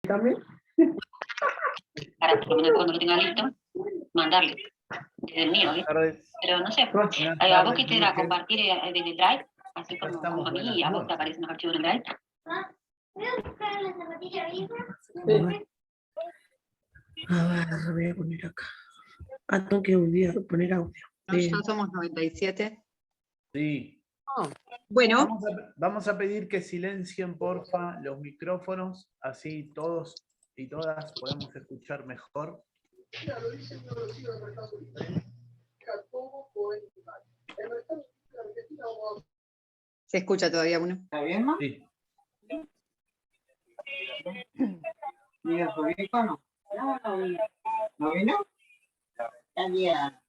También. Para por lo menos cuando lo tenga listo, mandarle. Desde el mío, ¿eh? Pero no sé, a vos que te da compartir desde el Drive, así como a mí, a vos te aparecen los archivos en el Drive. A ver, voy a poner acá. Tengo que poner audio. Ya somos 97. Sí. Bueno. Vamos a pedir que silencien, porfa, los micrófonos, así todos y todas podemos escuchar mejor. ¿Se escucha todavía uno? ¿Está bien, no? Sí. ¿Diga su hijo no? No vino. ¿No vino? Está bien.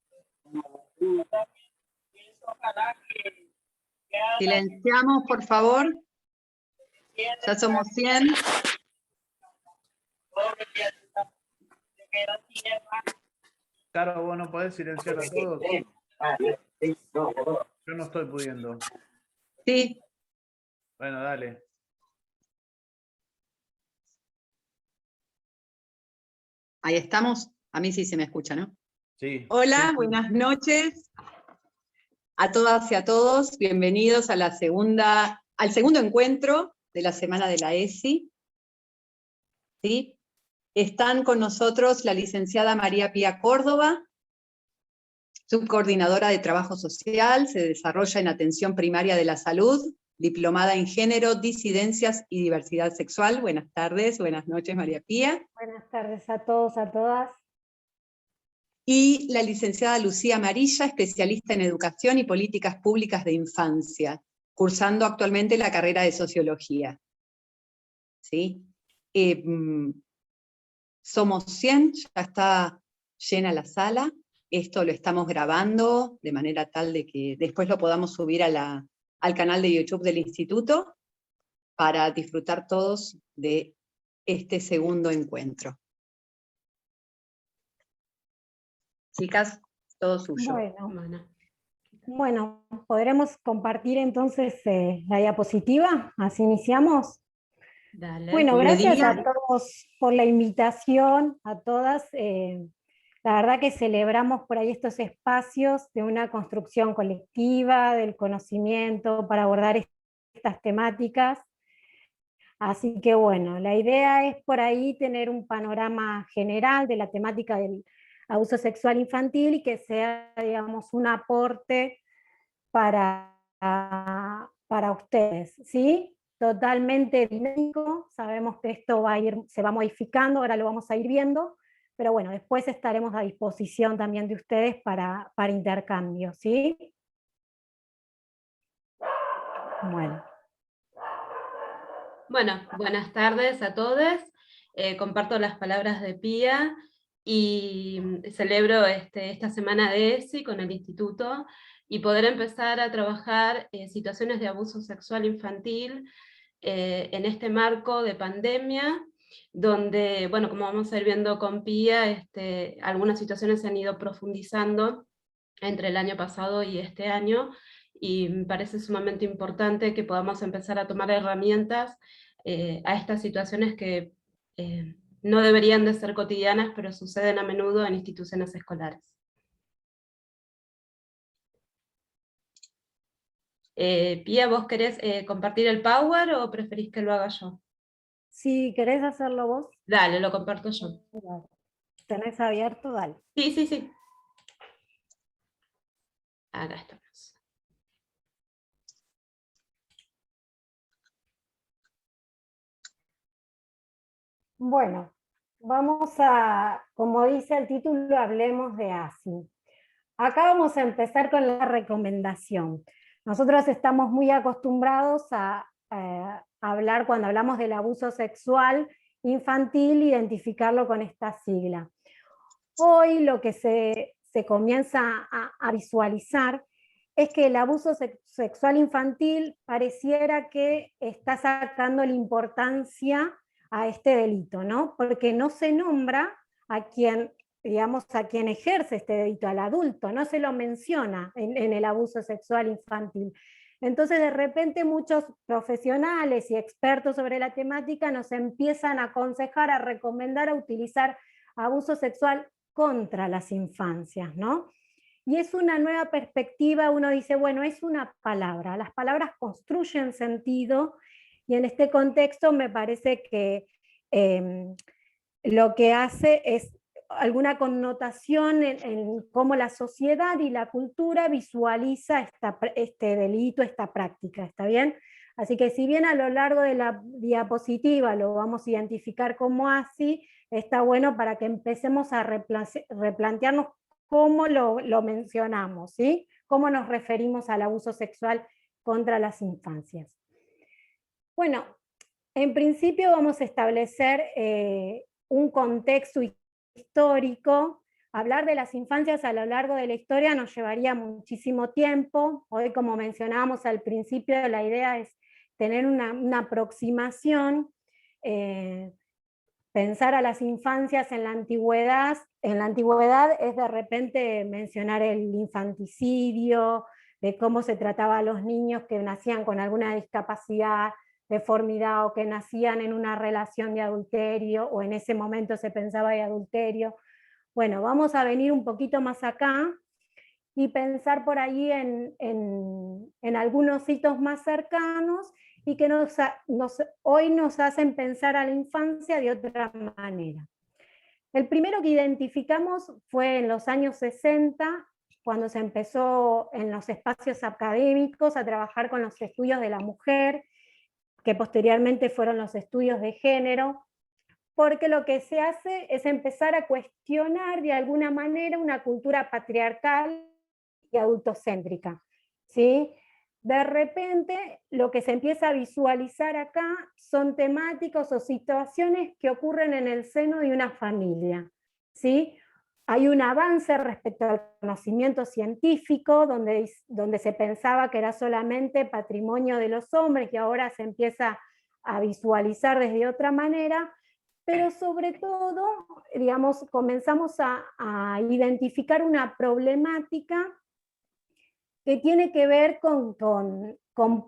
Silenciamos, por favor. Ya somos 100. Claro, vos no podés silenciar a todos. Yo no estoy pudiendo. Sí. Bueno, dale. Ahí estamos. A mí sí se me escucha, ¿no? Sí. Hola, Sí. buenas noches a todas y a todos. Bienvenidos a al segundo encuentro de la Semana de la ESI. ¿Sí? Están con nosotros la licenciada María Pía Córdoba, subcoordinadora de Trabajo Social, se desarrolla en Atención Primaria de la Salud, diplomada en Género, Disidencias y Diversidad Sexual. Buenas tardes, buenas noches, María Pía. Buenas tardes a todos, a todas. Y la licenciada Lucía Amarilla, especialista en Educación y Políticas Públicas de Infancia, cursando actualmente la carrera de Sociología. ¿Sí? Somos 100, ya está llena la sala. Esto lo estamos grabando de manera tal de que después lo podamos subir al canal de YouTube del Instituto para disfrutar todos de este segundo encuentro. Chicas, todo suyo. Bueno, ¿podremos compartir entonces la diapositiva? Así iniciamos. Dale. Bueno, gracias a todos por la invitación, a todas. La verdad que celebramos por ahí estos espacios de una construcción colectiva, del conocimiento, para abordar estas temáticas. Así que bueno, la idea es por ahí tener un panorama general de la temática del abuso sexual infantil y que sea, digamos, un aporte para ustedes, ¿sí? Totalmente dinámico, sabemos que esto se va modificando, ahora lo vamos a ir viendo, pero bueno, después estaremos a disposición también de ustedes para intercambio, ¿sí? Bueno, buenas tardes a todos. Comparto las palabras de Pía y celebro esta semana de ESI con el Instituto y poder empezar a trabajar situaciones de abuso sexual infantil en este marco de pandemia, donde, bueno, como vamos a ir viendo con Pía, algunas situaciones se han ido profundizando entre el año pasado y este año, y me parece sumamente importante que podamos empezar a tomar herramientas a estas situaciones que no deberían de ser cotidianas, pero suceden a menudo en instituciones escolares. Pía, ¿vos querés compartir el Power o preferís que lo haga yo? Si querés hacerlo vos. Dale, lo comparto yo. ¿Tenés abierto? Dale. Sí, sí, sí. Acá estamos. Bueno, vamos a, como dice el título, hablemos de ASI. Acá vamos a empezar con la recomendación. Nosotros estamos muy acostumbrados a hablar, cuando hablamos del abuso sexual infantil, identificarlo con esta sigla. Hoy lo que se comienza a visualizar es que el abuso sexual infantil pareciera que está sacando la importancia a este delito, ¿no? Porque no se nombra a quien, digamos, a quien ejerce este delito, al adulto, no se lo menciona en el abuso sexual infantil. Entonces de repente muchos profesionales y expertos sobre la temática nos empiezan a aconsejar, a recomendar, a utilizar abuso sexual contra las infancias, ¿no? Y es una nueva perspectiva, uno dice, bueno, es una palabra, las palabras construyen sentido, y en este contexto me parece que lo que hace es alguna connotación en cómo la sociedad y la cultura visualiza este delito, esta práctica, ¿está bien? Así que si bien a lo largo de la diapositiva lo vamos a identificar como así, está bueno para que empecemos a replantearnos cómo lo mencionamos, ¿sí? Cómo nos referimos al abuso sexual contra las infancias. Bueno, en principio vamos a establecer un contexto histórico. Hablar de las infancias a lo largo de la historia nos llevaría muchísimo tiempo. Hoy, como mencionábamos al principio, la idea es tener una aproximación, pensar a las infancias en la antigüedad. En la antigüedad es de repente mencionar el infanticidio, de cómo se trataba a los niños que nacían con alguna discapacidad, deformidad, o que nacían en una relación de adulterio, o en ese momento se pensaba de adulterio. Bueno, vamos a venir un poquito más acá y pensar por ahí en algunos hitos más cercanos y que hoy nos hacen pensar a la infancia de otra manera. El primero que identificamos fue en los años 60, cuando se empezó en los espacios académicos a trabajar con los estudios de la mujer, que posteriormente fueron los estudios de género, porque lo que se hace es empezar a cuestionar de alguna manera una cultura patriarcal y adultocéntrica, ¿sí? De repente lo que se empieza a visualizar acá son temáticas o situaciones que ocurren en el seno de una familia, ¿sí? Hay un avance respecto al conocimiento científico, donde se pensaba que era solamente patrimonio de los hombres, y ahora se empieza a visualizar desde otra manera, pero sobre todo, digamos, comenzamos a identificar una problemática que tiene que ver con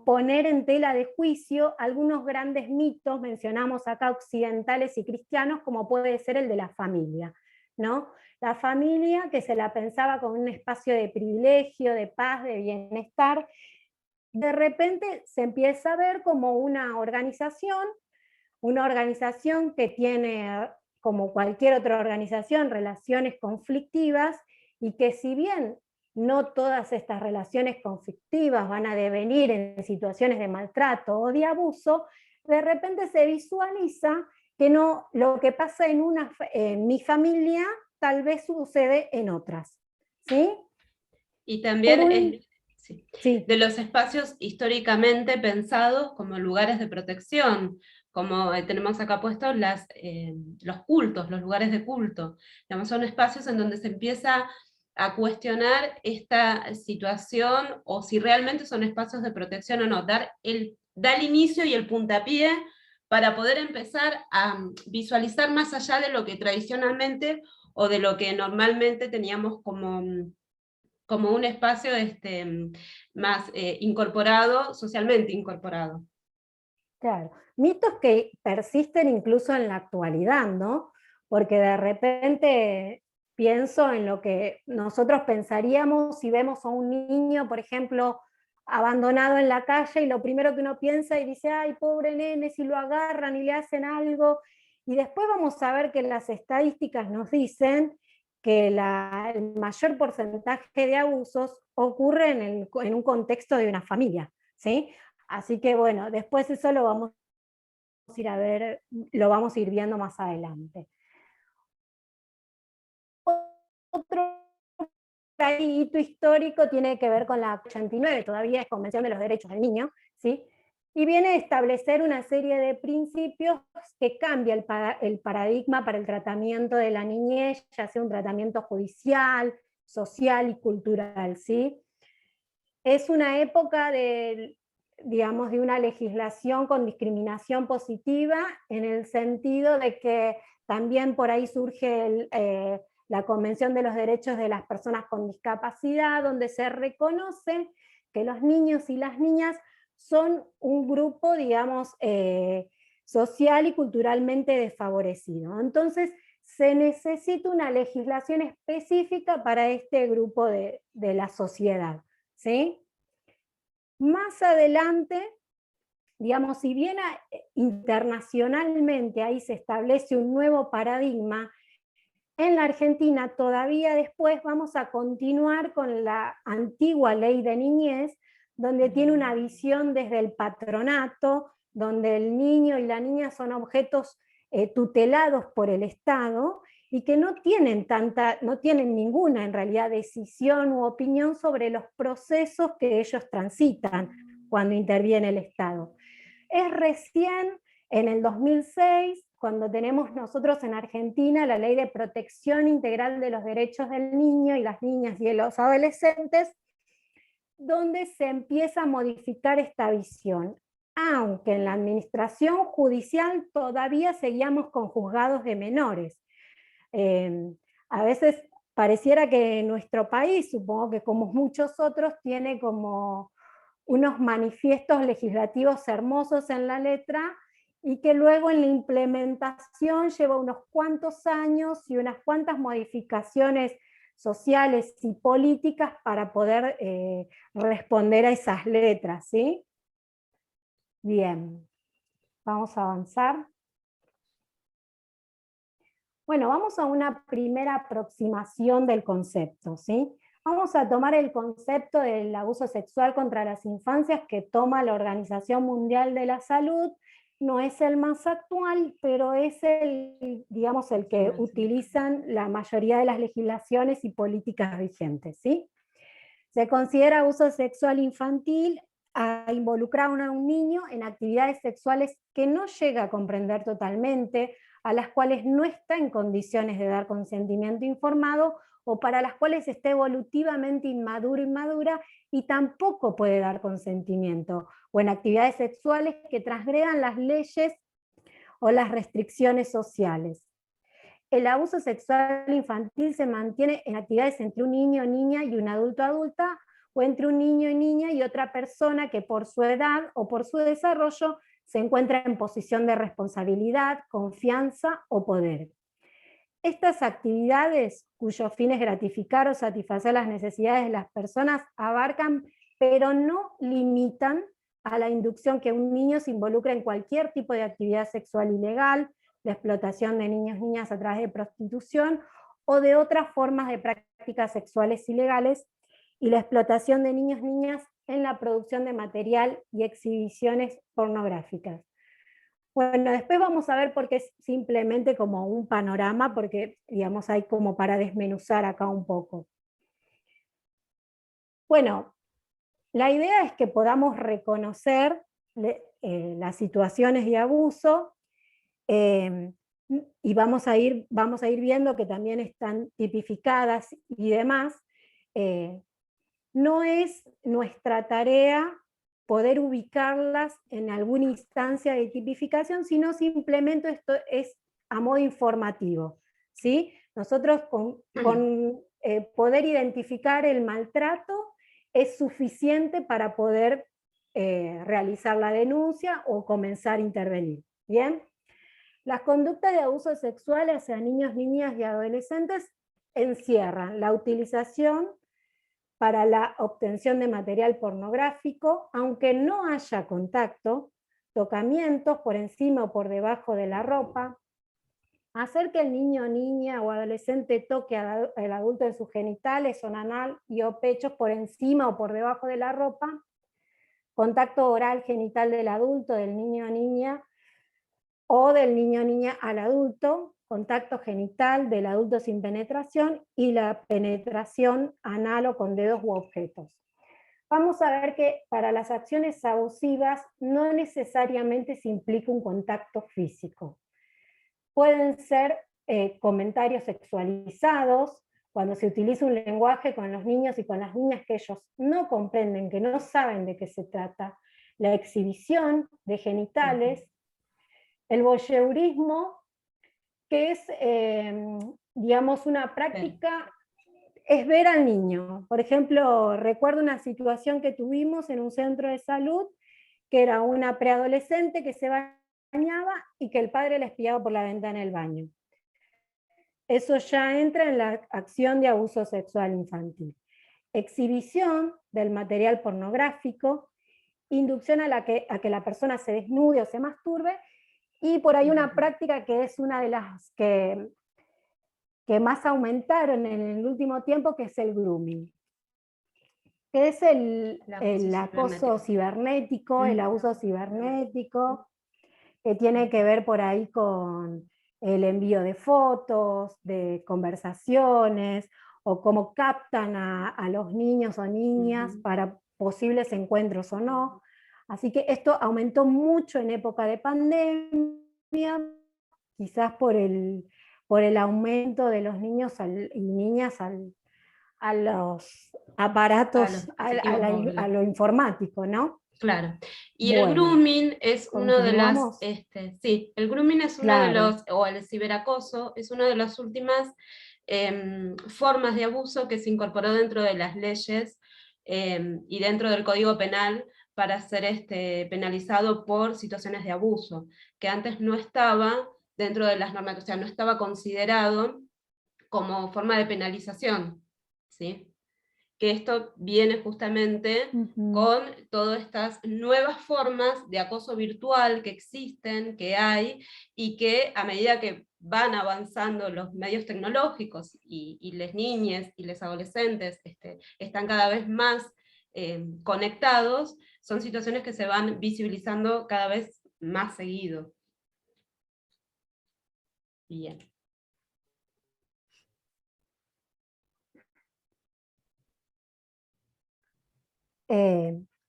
poner en tela de juicio algunos grandes mitos, mencionamos acá occidentales y cristianos, como puede ser el de la familia, ¿no? La familia que se la pensaba como un espacio de privilegio, de paz, de bienestar, de repente se empieza a ver como una organización que tiene, como cualquier otra organización, relaciones conflictivas, y que si bien no todas estas relaciones conflictivas van a devenir en situaciones de maltrato o de abuso, de repente se visualiza que no, lo que pasa en mi familia tal vez sucede en otras, ¿sí? Y también sí. de los espacios históricamente pensados como lugares de protección, como tenemos acá puestos los cultos, los lugares de culto. Digamos, son espacios en donde se empieza a cuestionar esta situación, o si realmente son espacios de protección o no, da el inicio y el puntapié para poder empezar a visualizar más allá de lo que tradicionalmente o de lo que normalmente teníamos como un espacio más incorporado, socialmente incorporado. Claro, mitos que persisten incluso en la actualidad, ¿no? Porque de repente pienso en lo que nosotros pensaríamos si vemos a un niño, por ejemplo, abandonado en la calle, y lo primero que uno piensa y dice, ay, pobre nene, si lo agarran y le hacen algo. Y después vamos a ver que las estadísticas nos dicen que el mayor porcentaje de abusos ocurre en un contexto de una familia, ¿sí? Así que bueno, después eso lo vamos a ir a ver, lo vamos a ir viendo más adelante. Otro hito histórico tiene que ver con la 89, todavía es Convención de los Derechos del Niño, ¿sí? Y viene a establecer una serie de principios que cambia el paradigma para el tratamiento de la niñez, ya sea un tratamiento judicial, social y cultural, ¿sí? Es una época digamos, de una legislación con discriminación positiva, en el sentido de que también por ahí surge la Convención de los Derechos de las Personas con Discapacidad, donde se reconoce que los niños y las niñas son un grupo, digamos, social y culturalmente desfavorecido. Entonces, se necesita una legislación específica para este grupo de la sociedad, ¿sí? Más adelante, digamos, si bien internacionalmente ahí se establece un nuevo paradigma, en la Argentina todavía después vamos a continuar con la antigua ley de niñez, donde tiene una visión desde el patronato, donde el niño y la niña son objetos tutelados por el Estado y que no tienen ninguna en realidad decisión u opinión sobre los procesos que ellos transitan cuando interviene el Estado. Es recién en el 2006, cuando tenemos nosotros en Argentina la Ley de Protección Integral de los Derechos del Niño y las Niñas y de los Adolescentes, donde se empieza a modificar esta visión. Aunque en la administración judicial todavía seguíamos con juzgados de menores. A veces pareciera que nuestro país, supongo que como muchos otros, tiene como unos manifiestos legislativos hermosos en la letra, y que luego en la implementación lleva unos cuantos años y unas cuantas modificaciones sociales y políticas para poder responder a esas letras, ¿sí? Bien, vamos a avanzar. Bueno, vamos a una primera aproximación del concepto, ¿sí? Vamos a tomar el concepto del abuso sexual contra las infancias que toma la Organización Mundial de la Salud. No es el más actual, pero es el, digamos, el que utilizan la mayoría de las legislaciones y políticas vigentes, ¿sí? Se considera abuso sexual infantil a involucrar a un niño en actividades sexuales que no llega a comprender totalmente, a las cuales no está en condiciones de dar consentimiento informado, o para las cuales está evolutivamente inmaduro, inmadura, y tampoco puede dar consentimiento, o en actividades sexuales que transgredan las leyes o las restricciones sociales. El abuso sexual infantil se mantiene en actividades entre un niño o niña y un adulto o adulta, o entre un niño y niña y otra persona que por su edad o por su desarrollo se encuentra en posición de responsabilidad, confianza o poder. Estas actividades, cuyo fin es gratificar o satisfacer las necesidades de las personas, abarcan, pero no limitan, a la inducción que un niño se involucre en cualquier tipo de actividad sexual ilegal, la explotación de niños y niñas a través de prostitución o de otras formas de prácticas sexuales ilegales, y la explotación de niños y niñas en la producción de material y exhibiciones pornográficas. Bueno, después vamos a ver por qué es simplemente como un panorama, porque digamos hay como para desmenuzar acá un poco. Bueno, la idea es que podamos reconocer las situaciones de abuso, y vamos a ir viendo que también están tipificadas y demás. No es nuestra tarea poder ubicarlas en alguna instancia de tipificación, sino simplemente esto es a modo informativo, ¿sí? Nosotros con poder identificar el maltrato es suficiente para poder realizar la denuncia o comenzar a intervenir, ¿bien? Las conductas de abuso sexual hacia niños, niñas y adolescentes encierran la utilización para la obtención de material pornográfico, aunque no haya contacto, tocamientos por encima o por debajo de la ropa, hacer que el niño, niña o adolescente toque al adulto en sus genitales o anal y o pechos por encima o por debajo de la ropa, contacto oral genital del adulto, del niño o niña, o del niño o niña al adulto, contacto genital del adulto sin penetración, y la penetración anal o con dedos u objetos. Vamos a ver que para las acciones abusivas no necesariamente se implica un contacto físico. Pueden ser comentarios sexualizados, cuando se utiliza un lenguaje con los niños y con las niñas que ellos no comprenden, que no saben de qué se trata, la exhibición de genitales, el voyeurismo, que es, digamos, una práctica es ver al niño. Por ejemplo, recuerdo una situación que tuvimos en un centro de salud, que era una preadolescente que se bañaba y que el padre la espiaba por la ventana del baño. Eso ya entra en la acción de abuso sexual infantil. Exhibición del material pornográfico, inducción a que la persona se desnude o se masturbe, y por ahí una práctica que es una de las que más aumentaron en el último tiempo, que es el grooming, que es el acoso cibernético, el abuso cibernético, que tiene que ver por ahí con el envío de fotos, de conversaciones, o cómo captan a los niños o niñas para posibles encuentros o no. Así que esto aumentó mucho en época de pandemia, quizás por el aumento de los niños y niñas a los aparatos, a lo informático, ¿no? Claro. Y el Bueno, grooming es uno de las, continuamos. sí, el grooming es uno de Claro. los, o el ciberacoso, es una de las últimas formas de abuso que se incorporó dentro de las leyes y dentro del Código Penal para ser penalizado por situaciones de abuso, que antes no estaba dentro de las normas, o sea, no estaba considerado como forma de penalización, ¿sí? Que esto viene justamente con todas estas nuevas formas de acoso virtual que existen, que hay, y que a medida que van avanzando los medios tecnológicos y las niñas y los adolescentes están cada vez más conectados, son situaciones que se van visibilizando cada vez más seguido. Bien.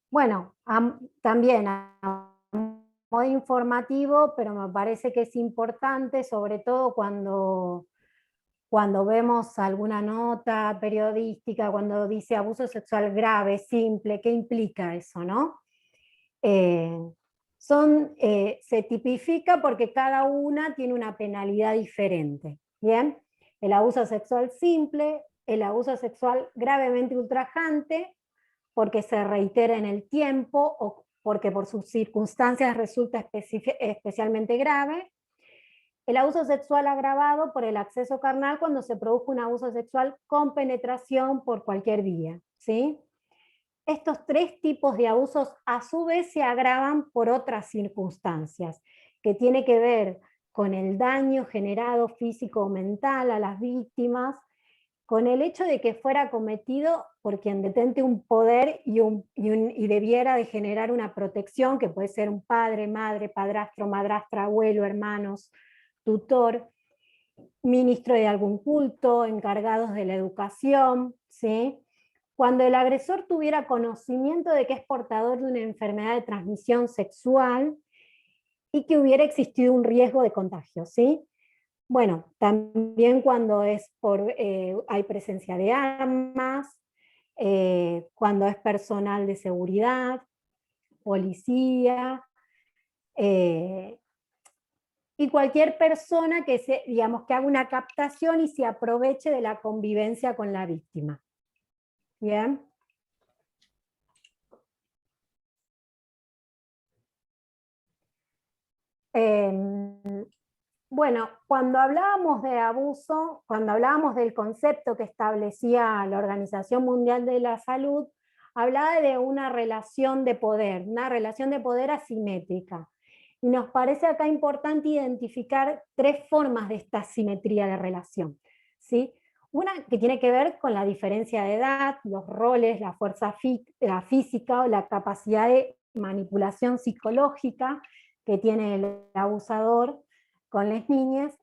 Bueno, también a modo informativo, pero me parece que es importante, sobre todo cuando vemos alguna nota periodística, cuando dice abuso sexual grave, simple, ¿qué implica eso, no? Se tipifica porque cada una tiene una penalidad diferente, ¿bien? El abuso sexual simple, el abuso sexual gravemente ultrajante, porque se reitera en el tiempo o porque por sus circunstancias resulta especialmente grave. El abuso sexual agravado por el acceso carnal, cuando se produjo un abuso sexual con penetración por cualquier vía, ¿sí? Estos tres tipos de abusos a su vez se agravan por otras circunstancias, que tiene que ver con el daño generado físico o mental a las víctimas, con el hecho de que fuera cometido por quien detente un poder y debiera de generar una protección, que puede ser un padre, madre, padrastro, madrastra, abuelo, hermanos, tutor, ministro de algún culto, encargados de la educación, ¿sí? Cuando el agresor tuviera conocimiento de que es portador de una enfermedad de transmisión sexual y que hubiera existido un riesgo de contagio, ¿sí? Bueno, también cuando hay presencia de armas, cuando es personal de seguridad, policía, y cualquier persona que que haga una captación y se aproveche de la convivencia con la víctima. ¿Bien? Bueno, cuando hablábamos de abuso, cuando hablábamos del concepto que establecía la Organización Mundial de la Salud, hablaba de una relación de poder asimétrica. Y nos parece acá importante identificar tres formas de esta asimetría de relación, ¿sí? Una que tiene que ver con la diferencia de edad, los roles, la fuerza física o la capacidad de manipulación psicológica que tiene el abusador con las niñas,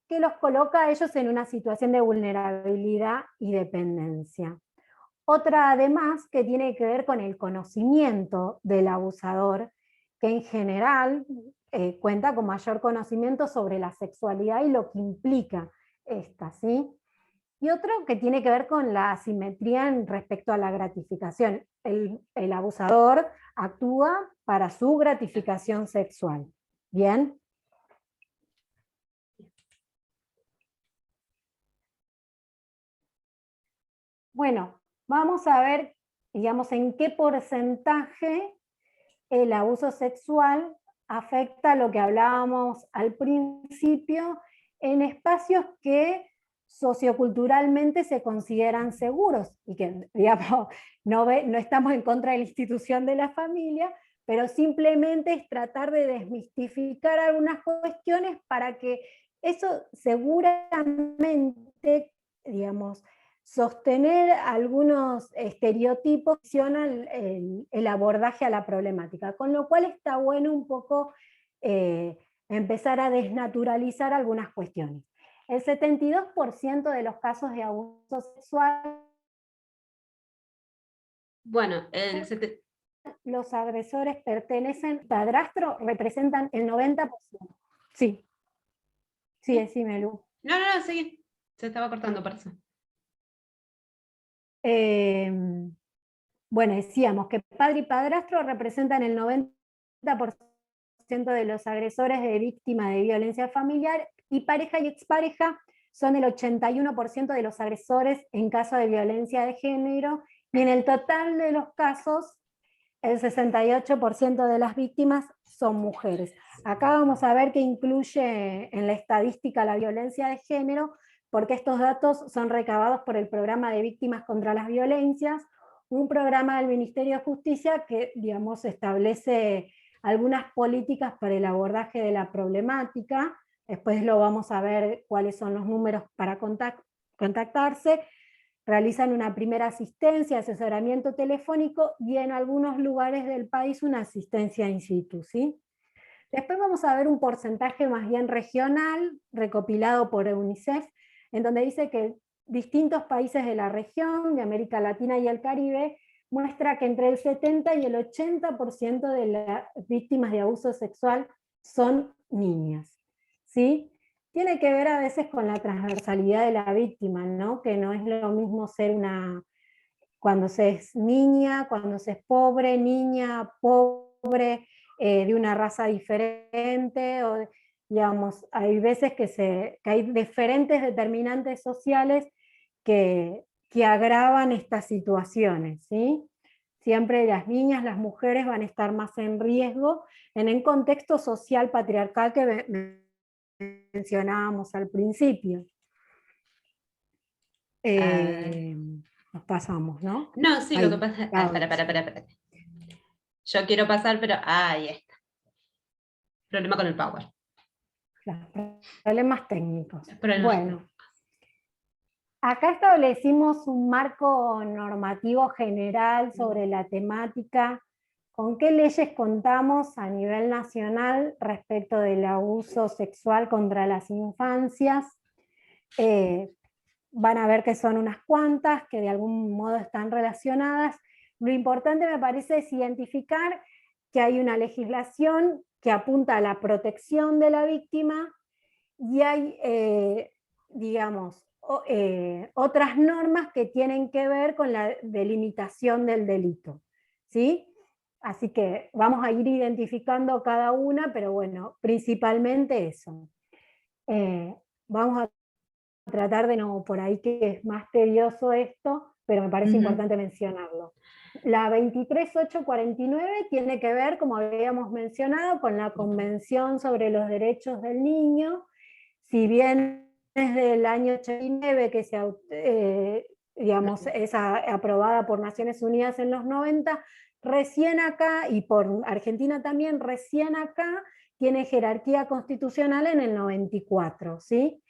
que los coloca a ellos en una situación de vulnerabilidad y dependencia. Otra además que tiene que ver con el conocimiento del abusador, que en general cuenta con mayor conocimiento sobre la sexualidad y lo que implica esta, ¿sí? Y otro que tiene que ver con la asimetría en respecto a la gratificación. El abusador actúa para su gratificación sexual. ¿Bien? Bueno, vamos a ver, digamos, en qué porcentaje el abuso sexual afecta lo que hablábamos al principio en espacios que socioculturalmente se consideran seguros y que, digamos, no estamos en contra de la institución de la familia, pero simplemente es tratar de desmistificar algunas cuestiones para que eso seguramente, digamos, sostener algunos estereotipos que funcionan el abordaje a la problemática, con lo cual está bueno un poco empezar a desnaturalizar algunas cuestiones. El 72% de los casos de abuso sexual, Bueno, los agresores pertenecen, padrastro representan el 90%. Sí, sí, decime, Lu. No, seguí. Se estaba cortando por eso. Bueno, decíamos que padre y padrastro representan el 90% de los agresores de víctima de violencia familiar y pareja y expareja son el 81% de los agresores en caso de violencia de género y en el total de los casos el 68% de las víctimas son mujeres. Acá vamos a ver que incluye en la estadística la violencia de género, porque estos datos son recabados por el Programa de Víctimas contra las Violencias, un programa del Ministerio de Justicia que, digamos, establece algunas políticas para el abordaje de la problemática. Después lo vamos a ver cuáles son los números para contactarse. Realizan una primera asistencia, asesoramiento telefónico y en algunos lugares del país una asistencia in situ, ¿sí? Después vamos a ver un porcentaje más bien regional, recopilado por UNICEF, en donde dice que distintos países de la región, de América Latina y el Caribe, muestra que entre el 70 y el 80% de las víctimas de abuso sexual son niñas, ¿sí? Tiene que ver a veces con la transversalidad de la víctima, ¿no? Que no es lo mismo ser cuando se es niña, cuando se es pobre, niña, pobre, de una raza diferente, o digamos, hay veces que hay diferentes determinantes sociales que agravan estas situaciones, ¿sí? Siempre las niñas, las mujeres van a estar más en riesgo en el contexto social patriarcal que mencionábamos al principio. Nos pasamos, ¿no? No, sí, Ahí, lo que pasa... para. Yo quiero pasar, pero ahí está. Problema con el power. Claro, problemas técnicos. Problemas Bueno, acá establecimos un marco normativo general sobre la temática. ¿Con qué leyes contamos a nivel nacional respecto del abuso sexual contra las infancias? Van a ver que son unas cuantas, que de algún modo están relacionadas. Lo importante me parece es identificar que hay una legislación que apunta a la protección de la víctima y hay, digamos, otras normas que tienen que ver con la delimitación del delito, ¿sí? Así que vamos a ir identificando cada una, pero bueno, principalmente eso. Vamos a tratar de no, por ahí que es más tedioso esto, pero me parece importante mencionarlo. La 23849 tiene que ver, como habíamos mencionado, con la Convención sobre los Derechos del Niño. Si bien es del año 89 que es aprobada por Naciones Unidas en los 90, recién acá, y por Argentina también, recién acá tiene jerarquía constitucional en el 94, ¿sí?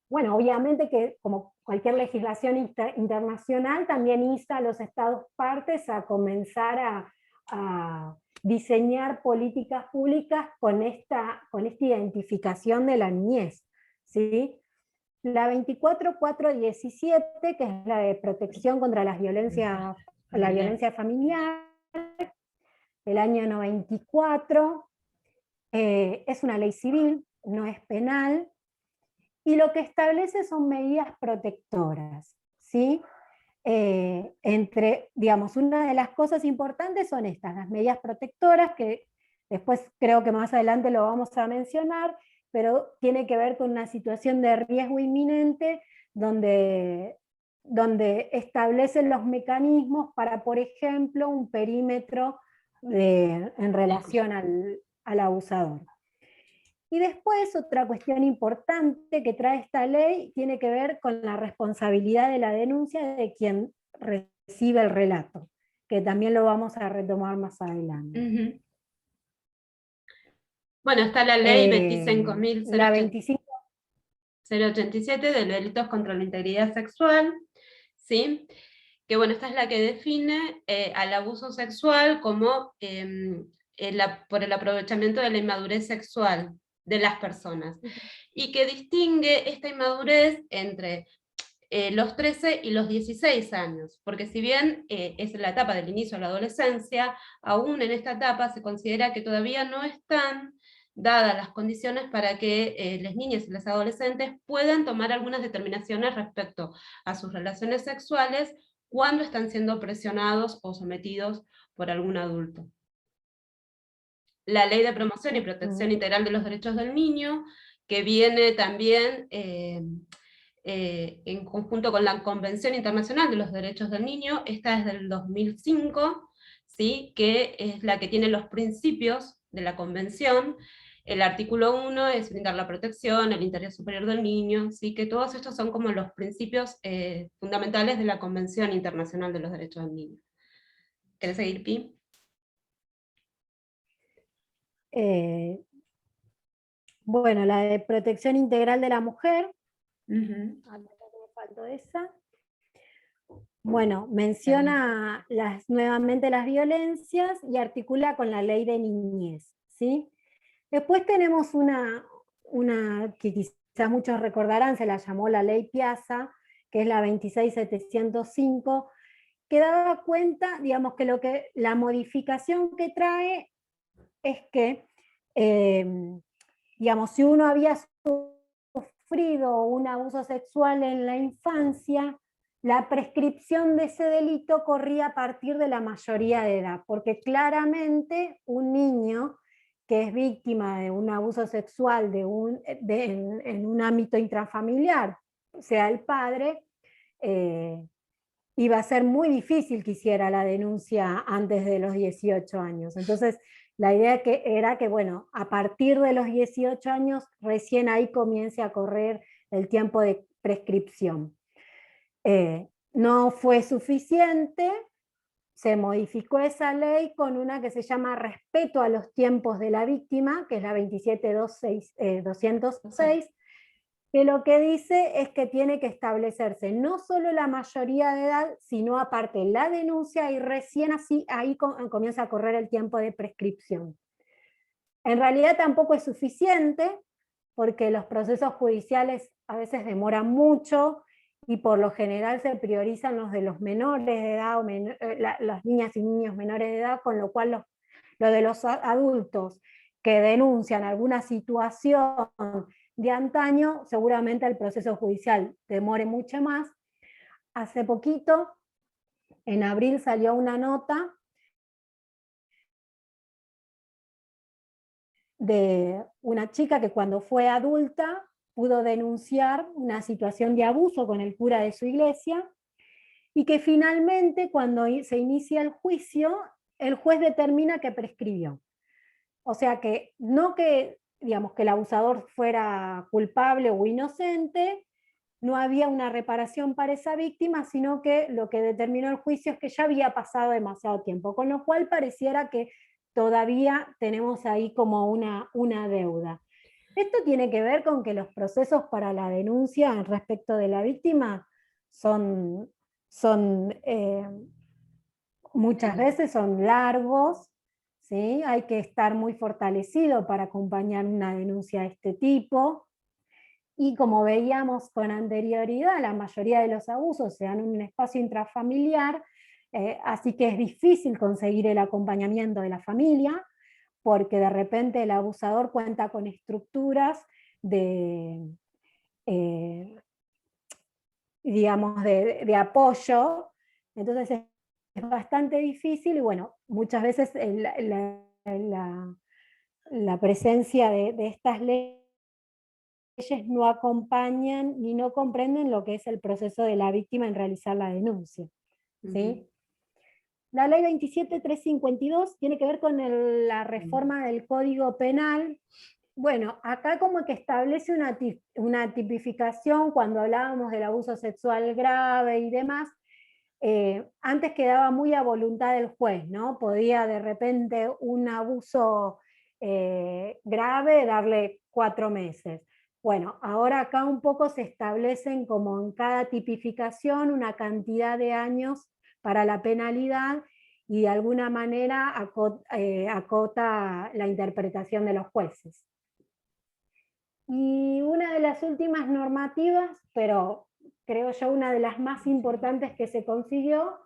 Bueno, obviamente que como cualquier legislación internacional también insta a los estados partes a comenzar a diseñar políticas públicas con esta identificación de la niñez, ¿sí? La 24417, que es la de protección contra la violencia familiar, del año 94, es una ley civil, no es penal, y lo que establece son medidas protectoras, ¿sí? Digamos, una de las cosas importantes son estas, las medidas protectoras, que después creo que más adelante lo vamos a mencionar, pero tiene que ver con una situación de riesgo inminente, donde donde establecen los mecanismos para, por ejemplo, un perímetro en relación al abusador. Y después otra cuestión importante que trae esta ley tiene que ver con la responsabilidad de la denuncia de quien recibe el relato, que también lo vamos a retomar más adelante. Bueno, está la ley La 25. 087 de delitos contra la integridad sexual, ¿sí? Que bueno, esta es la que define al abuso sexual como por el aprovechamiento de la inmadurez sexual de las personas, y que distingue esta inmadurez entre los 13 y los 16 años, porque si bien es la etapa del inicio de la adolescencia, aún en esta etapa se considera que todavía no están dadas las condiciones para que las niñas y las adolescentes puedan tomar algunas determinaciones respecto a sus relaciones sexuales cuando están siendo presionados o sometidos por algún adulto. La Ley de Promoción y Protección Integral de los Derechos del Niño, que viene también en conjunto con la Convención Internacional de los Derechos del Niño, esta es del 2005, ¿sí? Que es la que tiene los principios de la Convención. El artículo 1 es brindar la protección, el interés superior del niño, ¿sí? Que todos estos son como los principios fundamentales de la Convención Internacional de los Derechos del Niño. ¿Querés seguir, Pi? Bueno, la de protección integral de la mujer. Uh-huh. Acá me faltó esa. Bueno, menciona nuevamente las violencias y articula con la ley de niñez, ¿sí? Después tenemos una que quizás muchos recordarán, se la llamó la ley Piazza, que es la 26705, que daba cuenta, digamos, que la modificación que trae es que, digamos, si uno había sufrido un abuso sexual en la infancia, la prescripción de ese delito corría a partir de la mayoría de edad, porque claramente un niño que es víctima de un abuso sexual en un ámbito intrafamiliar, sea el padre, iba a ser muy difícil que hiciera la denuncia antes de los 18 años. Entonces, la idea era que, bueno, a partir de los 18 años, recién ahí comience a correr el tiempo de prescripción. No fue suficiente, se modificó esa ley con una que se llama respeto a los tiempos de la víctima, que es la 27206, que lo que dice es que tiene que establecerse no solo la mayoría de edad, sino aparte la denuncia, y recién así ahí comienza a correr el tiempo de prescripción. En realidad tampoco es suficiente, porque los procesos judiciales a veces demoran mucho, y por lo general se priorizan los de los menores de edad, las niñas y niños menores de edad, con lo cual lo de los adultos que denuncian alguna situación de antaño, seguramente el proceso judicial demore mucho más. Hace poquito, en abril, salió una nota de una chica que cuando fue adulta pudo denunciar una situación de abuso con el cura de su iglesia, y que finalmente, cuando se inicia el juicio, el juez determina que prescribió. O sea que no que, digamos, que el abusador fuera culpable o inocente, no había una reparación para esa víctima, sino que lo que determinó el juicio es que ya había pasado demasiado tiempo, con lo cual pareciera que todavía tenemos ahí como una deuda. Esto tiene que ver con que los procesos para la denuncia respecto de la víctima muchas veces son largos, ¿sí? Hay que estar muy fortalecido para acompañar una denuncia de este tipo, y como veíamos con anterioridad, la mayoría de los abusos se dan en un espacio intrafamiliar, así que es difícil conseguir el acompañamiento de la familia, porque de repente el abusador cuenta con estructuras digamos, de apoyo, entonces es bastante difícil, y bueno, muchas veces la presencia de estas leyes no acompañan ni no comprenden lo que es el proceso de la víctima en realizar la denuncia. ¿Sí? La ley 27.352 tiene que ver con la reforma del Código Penal. Bueno, acá como que establece una tipificación cuando hablábamos del abuso sexual grave y demás. Antes quedaba muy a voluntad del juez, ¿no? Podía de repente un abuso grave darle 4 meses. Bueno, ahora acá un poco se establecen como en cada tipificación una cantidad de años para la penalidad y de alguna manera acota la interpretación de los jueces. Y una de las últimas normativas, pero creo yo una de las más importantes que se consiguió,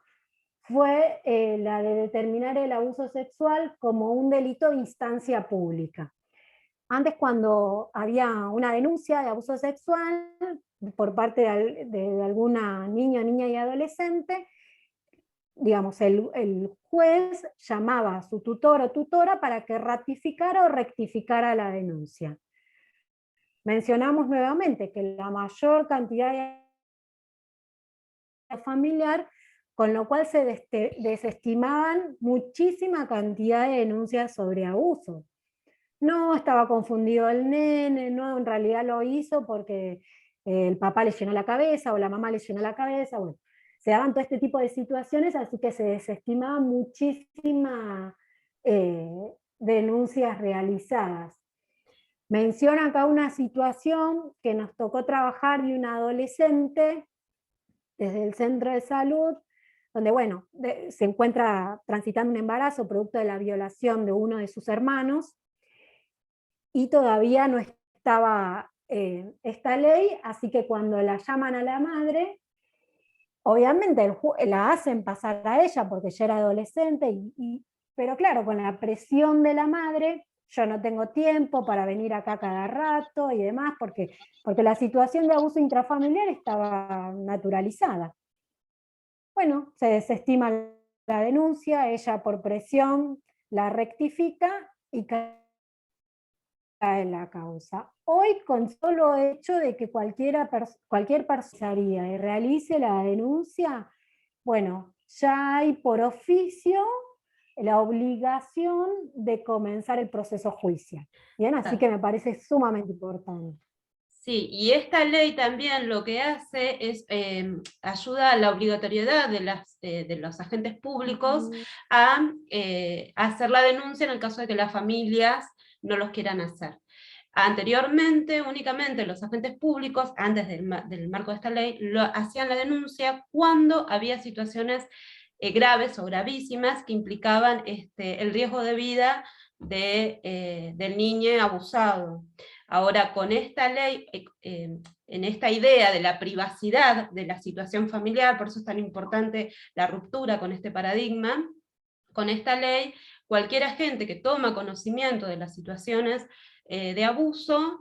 fue la de determinar el abuso sexual como un delito de instancia pública. Antes, cuando había una denuncia de abuso sexual por parte de alguna niña y adolescente, digamos, el juez llamaba a su tutor o tutora para que ratificara o rectificara la denuncia. Mencionamos nuevamente que la mayor cantidad de familiar, con lo cual se desestimaban muchísima cantidad de denuncias sobre abuso. No estaba confundido el nene, no, en realidad lo hizo porque el papá le llenó la cabeza o la mamá le llenó la cabeza, bueno, se daban todo este tipo de situaciones, así que se desestimaban muchísimas denuncias realizadas. Menciona acá una situación que nos tocó trabajar de una adolescente desde el centro de salud, donde bueno, se encuentra transitando un embarazo producto de la violación de uno de sus hermanos, y todavía no estaba esta ley, así que cuando la llaman a la madre, obviamente la hacen pasar a ella porque ya era adolescente, pero claro, con la presión de la madre, yo no tengo tiempo para venir acá cada rato y demás, porque la situación de abuso intrafamiliar estaba naturalizada. Bueno, se desestima la denuncia, ella por presión la rectifica y cae en la causa. Hoy, con solo hecho de que cualquier persona y realice la denuncia, bueno, ya hay por oficio la obligación de comenzar el proceso judicial. Bien, así que me parece sumamente importante. Sí, y esta ley también lo que hace es ayuda a la obligatoriedad de los agentes públicos a hacer la denuncia en el caso de que las familias no los quieran hacer. Anteriormente, únicamente los agentes públicos, antes del marco de esta ley, hacían la denuncia cuando había situaciones graves o gravísimas que implicaban el riesgo de vida del niño abusado. Ahora, con esta ley, en esta idea de la privacidad de la situación familiar, por eso es tan importante la ruptura con este paradigma, con esta ley, cualquier agente que toma conocimiento de las situaciones de abuso,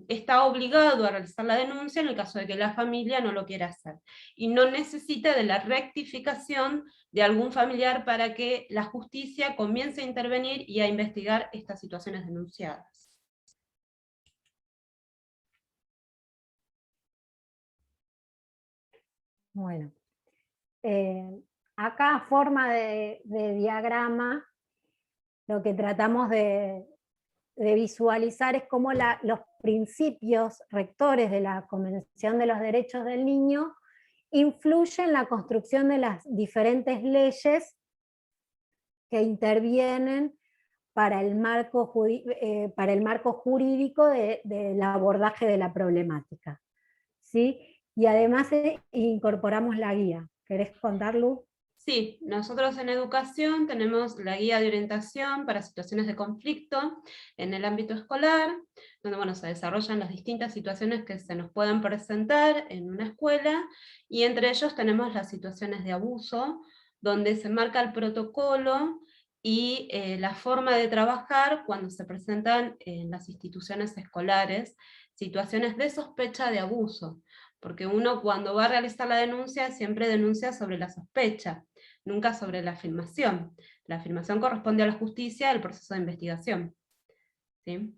está obligado a realizar la denuncia en el caso de que la familia no lo quiera hacer, y no necesita de la rectificación de algún familiar para que la justicia comience a intervenir y a investigar estas situaciones denunciadas. Bueno, acá a forma de diagrama, lo que tratamos de visualizar es cómo los principios rectores de la Convención de los Derechos del Niño influyen en la construcción de las diferentes leyes que intervienen para el marco jurídico del abordaje de la problemática. ¿Sí? Y además incorporamos la guía. ¿Querés contar, Lu? Sí, nosotros en educación tenemos la guía de orientación para situaciones de conflicto en el ámbito escolar, donde bueno, se desarrollan las distintas situaciones que se nos puedan presentar en una escuela, y entre ellos tenemos las situaciones de abuso, donde se marca el protocolo y la forma de trabajar cuando se presentan en las instituciones escolares situaciones de sospecha de abuso, porque uno cuando va a realizar la denuncia siempre denuncia sobre la sospecha, nunca sobre la afirmación. La afirmación corresponde a la justicia, al proceso de investigación. ¿Sí?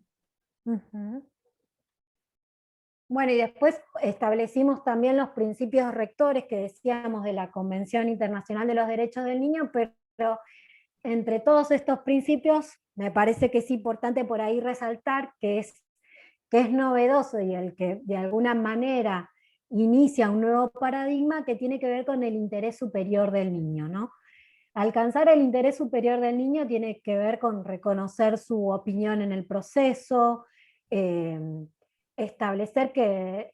Bueno, y después establecimos también los principios rectores que decíamos de la Convención Internacional de los Derechos del Niño, pero entre todos estos principios me parece que es importante por ahí resaltar que es novedoso y el que de alguna manera inicia un nuevo paradigma que tiene que ver con el interés superior del niño, ¿no? Alcanzar el interés superior del niño tiene que ver con reconocer su opinión en el proceso, establecer que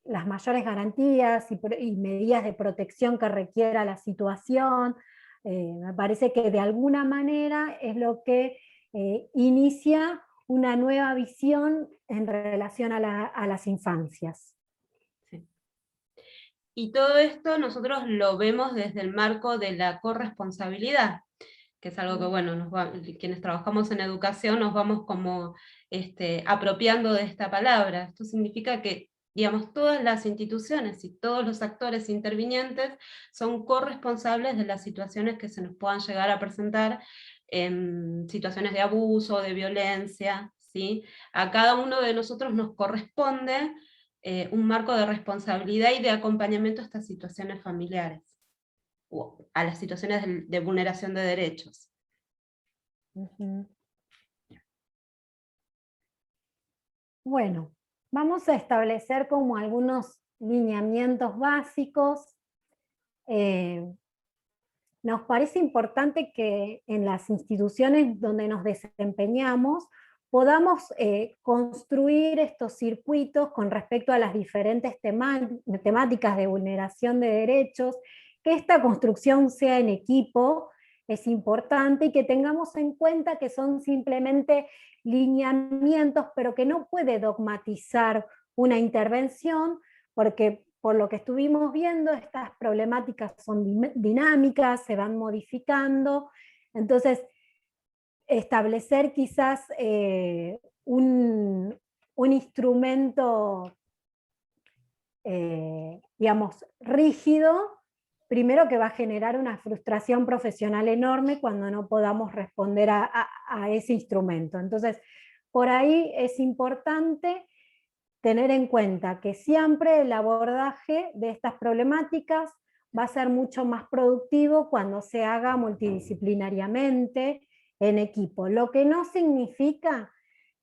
las mayores garantías y medidas de protección que requiera la situación. Me parece que de alguna manera es lo que inicia una nueva visión en relación a las infancias. Sí. Y todo esto nosotros lo vemos desde el marco de la corresponsabilidad, que es algo que, bueno, quienes trabajamos en educación nos vamos como apropiando de esta palabra. Esto significa que, digamos, todas las instituciones y todos los actores intervinientes son corresponsables de las situaciones que se nos puedan llegar a presentar en situaciones de abuso, de violencia, ¿sí? A cada uno de nosotros nos corresponde un marco de responsabilidad y de acompañamiento a estas situaciones familiares, o a las situaciones de vulneración de derechos. Bueno, vamos a establecer como algunos lineamientos básicos. Nos parece importante que en las instituciones donde nos desempeñamos podamos construir estos circuitos con respecto a las diferentes temáticas de vulneración de derechos, que esta construcción sea en equipo, es importante, y que tengamos en cuenta que son simplemente lineamientos, pero que no puede dogmatizar una intervención, porque por lo que estuvimos viendo, estas problemáticas son dinámicas, se van modificando, entonces establecer quizás un instrumento, digamos, rígido, primero que va a generar una frustración profesional enorme cuando no podamos responder a ese instrumento. Entonces, por ahí es importante tener en cuenta que siempre el abordaje de estas problemáticas va a ser mucho más productivo cuando se haga multidisciplinariamente en equipo, lo que no significa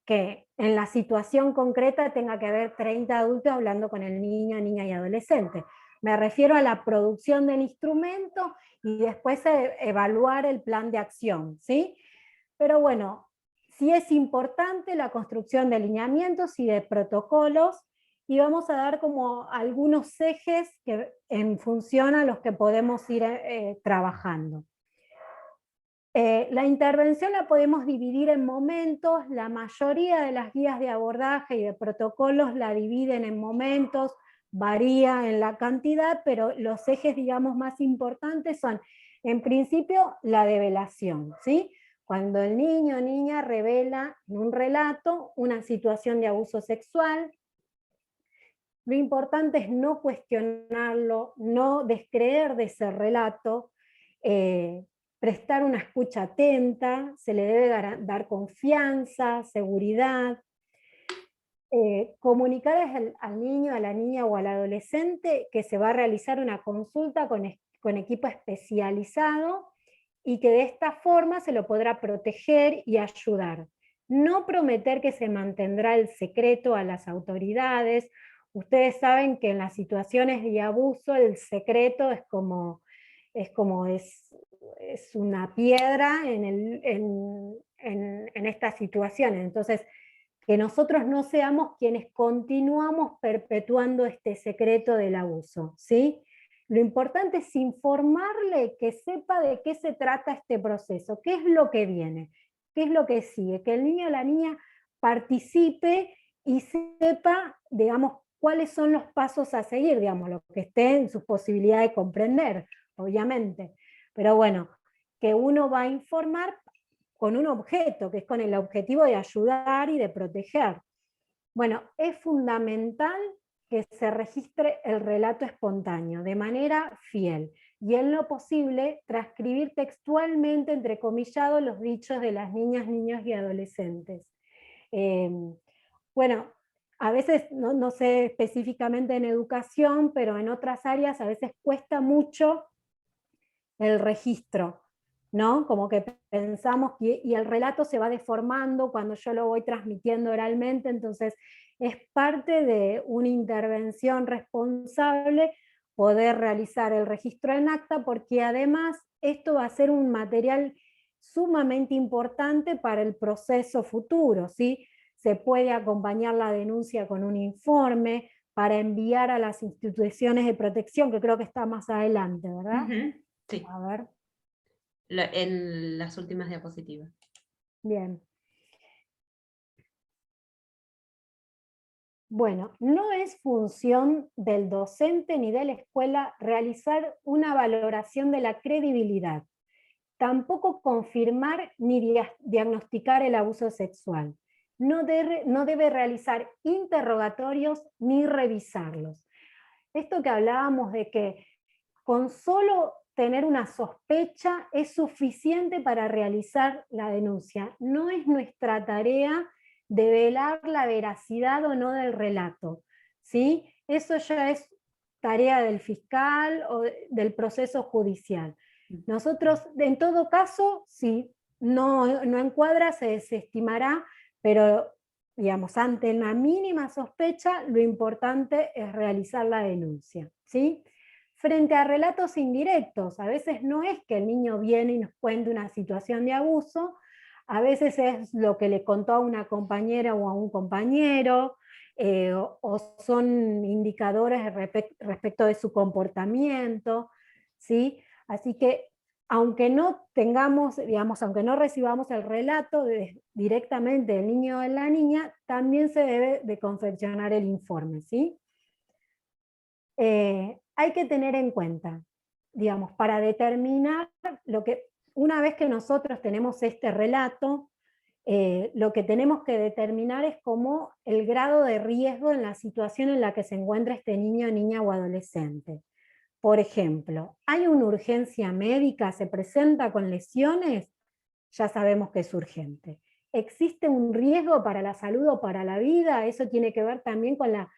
que en la situación concreta tenga que haber 30 adultos hablando con el niño, niña y adolescente. Me refiero a la producción del instrumento y después evaluar el plan de acción, ¿sí? Pero bueno, sí es importante la construcción de lineamientos y de protocolos, y vamos a dar como algunos ejes que, en función a los que podemos ir trabajando. La intervención la podemos dividir en momentos, la mayoría de las guías de abordaje y de protocolos la dividen en momentos, varía en la cantidad, pero los ejes, digamos, más importantes son, en principio, la develación, ¿sí? Cuando el niño o niña revela en un relato una situación de abuso sexual, lo importante es no cuestionarlo, no descreer de ese relato, prestar una escucha atenta, se le debe dar confianza, seguridad, comunicar al niño, a la niña o al adolescente que se va a realizar una consulta con equipo especializado y que de esta forma se lo podrá proteger y ayudar. No prometer que se mantendrá el secreto a las autoridades. Ustedes saben que en las situaciones de abuso el secreto es una piedra en estas situaciones. Entonces, que nosotros no seamos quienes continuamos perpetuando este secreto del abuso, ¿sí? Lo importante es informarle, que sepa de qué se trata este proceso, qué es lo que viene, qué es lo que sigue, que el niño o la niña participe y sepa, digamos, cuáles son los pasos a seguir, digamos, lo que esté en sus posibilidades de comprender, obviamente. Pero bueno, que uno va a informar con un objeto, que es con el objetivo de ayudar y de proteger. Bueno, es fundamental que se registre el relato espontáneo de manera fiel y en lo posible transcribir textualmente, entrecomillados, los dichos de las niñas, niños y adolescentes. Bueno, a veces, no sé específicamente en educación, pero en otras áreas a veces cuesta mucho el registro, ¿no? Como que pensamos y el relato se va deformando cuando yo lo voy transmitiendo oralmente, entonces es parte de una intervención responsable poder realizar el registro en acta, porque además esto va a ser un material sumamente importante para el proceso futuro, ¿sí? Se puede acompañar la denuncia con un informe para enviar a las instituciones de protección, que creo que está más adelante, ¿verdad? Sí. A ver. En las últimas diapositivas. Bien. Bueno, no es función del docente ni de la escuela realizar una valoración de la credibilidad, tampoco confirmar ni diagnosticar el abuso sexual. No debe realizar interrogatorios ni revisarlos. Esto que hablábamos de que con solo tener una sospecha es suficiente para realizar la denuncia. No es nuestra tarea develar la veracidad o no del relato, ¿sí? Eso ya es tarea del fiscal o del proceso judicial. Nosotros, en todo caso, si no encuadra, se desestimará, pero digamos, ante la mínima sospecha, lo importante es realizar la denuncia, ¿sí? Frente a relatos indirectos, a veces no es que el niño viene y nos cuente una situación de abuso, a veces es lo que le contó a una compañera o a un compañero, o son indicadores respecto de su comportamiento, ¿sí? Así que aunque no tengamos, digamos, aunque no recibamos el relato directamente del niño o de la niña, también se debe de confeccionar el informe, ¿sí? Hay que tener en cuenta, digamos, para determinar lo que, una vez que nosotros tenemos este relato, lo que tenemos que determinar es como el grado de riesgo en la situación en la que se encuentra este niño, niña o adolescente. Por ejemplo, hay una urgencia médica, se presenta con lesiones, ya sabemos que es urgente. ¿Existe un riesgo para la salud o para la vida? Eso tiene que ver también con la,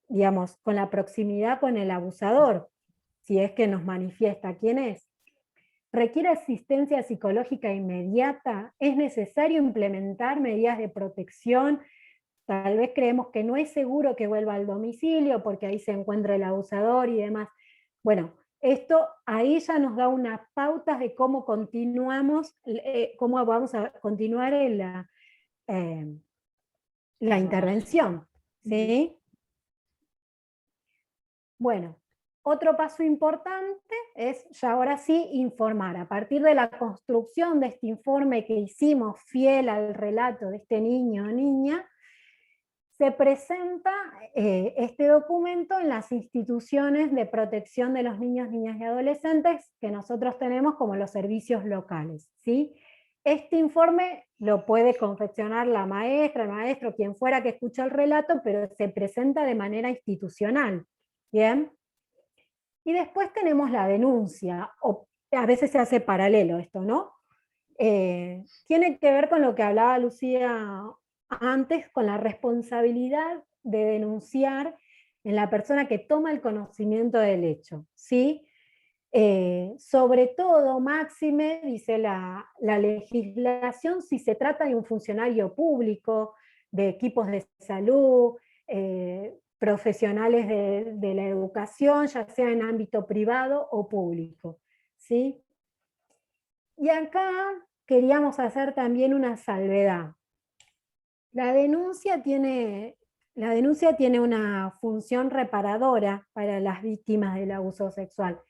digamos, con la proximidad con el abusador, si es que nos manifiesta quién es. ¿Requiere asistencia psicológica inmediata? ¿Es necesario implementar medidas de protección? Tal vez creemos que no es seguro que vuelva al domicilio porque ahí se encuentra el abusador y demás. Bueno, esto ahí ya nos da unas pautas de cómo continuamos, cómo vamos a continuar en la intervención, ¿sí? Bueno, otro paso importante es ya ahora sí informar. A partir de la construcción de este informe que hicimos fiel al relato de este niño o niña, se presenta este documento en las instituciones de protección de los niños, niñas y adolescentes que nosotros tenemos como los servicios locales, ¿sí? Este informe lo puede confeccionar la maestra, el maestro, quien fuera que escuche el relato, pero se presenta de manera institucional, ¿bien? Y después tenemos la denuncia, o a veces se hace paralelo esto, ¿no? Tiene que ver con lo que hablaba Lucía antes, con la responsabilidad de denunciar en la persona que toma el conocimiento del hecho, ¿sí? Sobre todo, máxime, dice la legislación, si se trata de un funcionario público, de equipos de salud, profesionales de la educación, ya sea en ámbito privado o público, ¿sí? Y acá queríamos hacer también una salvedad. La denuncia tiene una función reparadora para las víctimas del abuso sexual,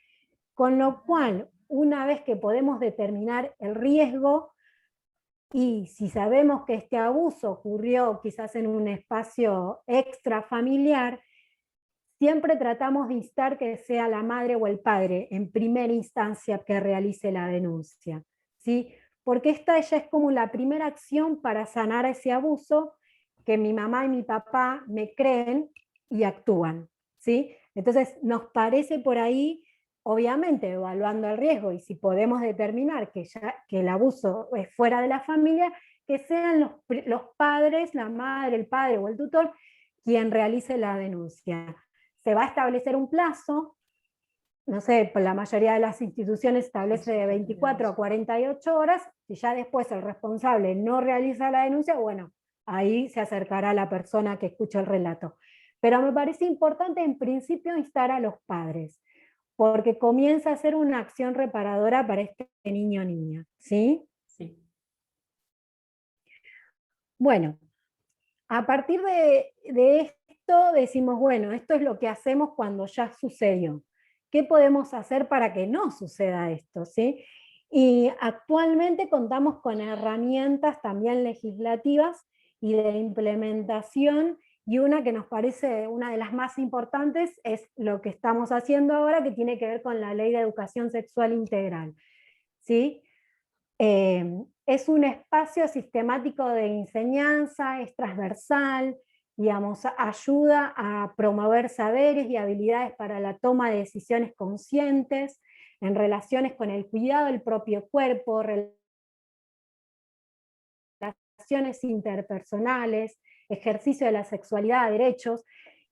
con lo cual, una vez que podemos determinar el riesgo, y si sabemos que este abuso ocurrió quizás en un espacio extrafamiliar, siempre tratamos de instar que sea la madre o el padre en primera instancia que realice la denuncia, ¿sí? Porque esta ya es como la primera acción para sanar ese abuso, que mi mamá y mi papá me creen y actúan, ¿sí? Entonces nos parece por ahí, obviamente evaluando el riesgo, y si podemos determinar que el abuso es fuera de la familia, que sean los padres, la madre, el padre o el tutor, quien realice la denuncia. Se va a establecer un plazo, no sé, la mayoría de las instituciones establece de 24 a 48 horas, y ya después el responsable no realiza la denuncia, bueno, ahí se acercará la persona que escucha el relato. Pero me parece importante en principio instar a los padres, porque comienza a ser una acción reparadora para este niño o niña, ¿sí? Sí. Bueno, a partir de esto decimos, bueno, esto es lo que hacemos cuando ya sucedió. ¿Qué podemos hacer para que no suceda esto? ¿Sí? Y actualmente contamos con herramientas también legislativas y de implementación, y una que nos parece una de las más importantes es lo que estamos haciendo ahora, que tiene que ver con la Ley de Educación Sexual Integral. ¿Sí? Es un espacio sistemático de enseñanza, es transversal, digamos, ayuda a promover saberes y habilidades para la toma de decisiones conscientes en relaciones con el cuidado del propio cuerpo, relaciones interpersonales, ejercicio de la sexualidad, derechos,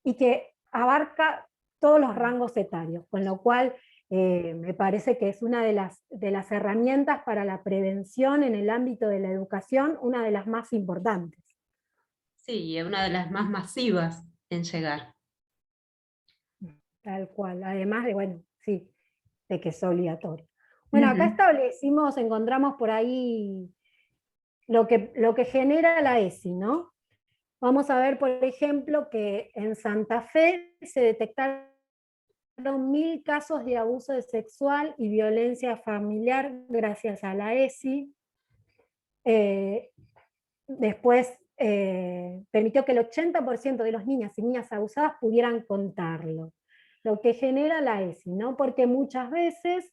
y que abarca todos los rangos etarios, con lo cual me parece que es una de las herramientas para la prevención en el ámbito de la educación, una de las más importantes. Sí, y es una de las más masivas en llegar. Tal cual, además de, bueno, sí, de que es obligatorio. Bueno, acá establecimos, encontramos por ahí lo que genera la ESI, ¿no? Vamos a ver, por ejemplo, que en Santa Fe se detectaron 1.000 casos de abuso sexual y violencia familiar gracias a la ESI. Después permitió que el 80% de los niños y niñas abusadas pudieran contarlo. Lo que genera la ESI, ¿no? Porque muchas veces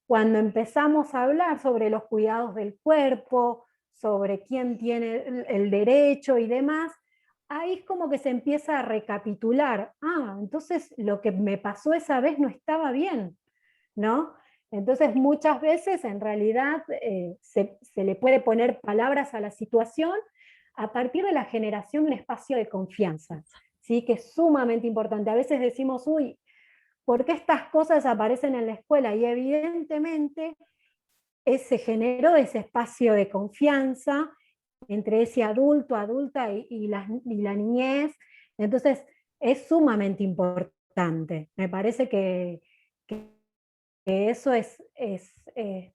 cuando empezamos a hablar sobre los cuidados del cuerpo, sobre quién tiene el derecho y demás, ahí es como que se empieza a recapitular. Ah, entonces lo que me pasó esa vez no estaba bien, ¿no? Entonces muchas veces en realidad se le puede poner palabras a la situación a partir de la generación de un espacio de confianza, ¿sí? Que es sumamente importante. A veces decimos, uy, ¿por qué estas cosas aparecen en la escuela? Y evidentemente se generó ese espacio de confianza entre ese adulto, adulta y la niñez. Entonces es sumamente importante. Me parece que eso es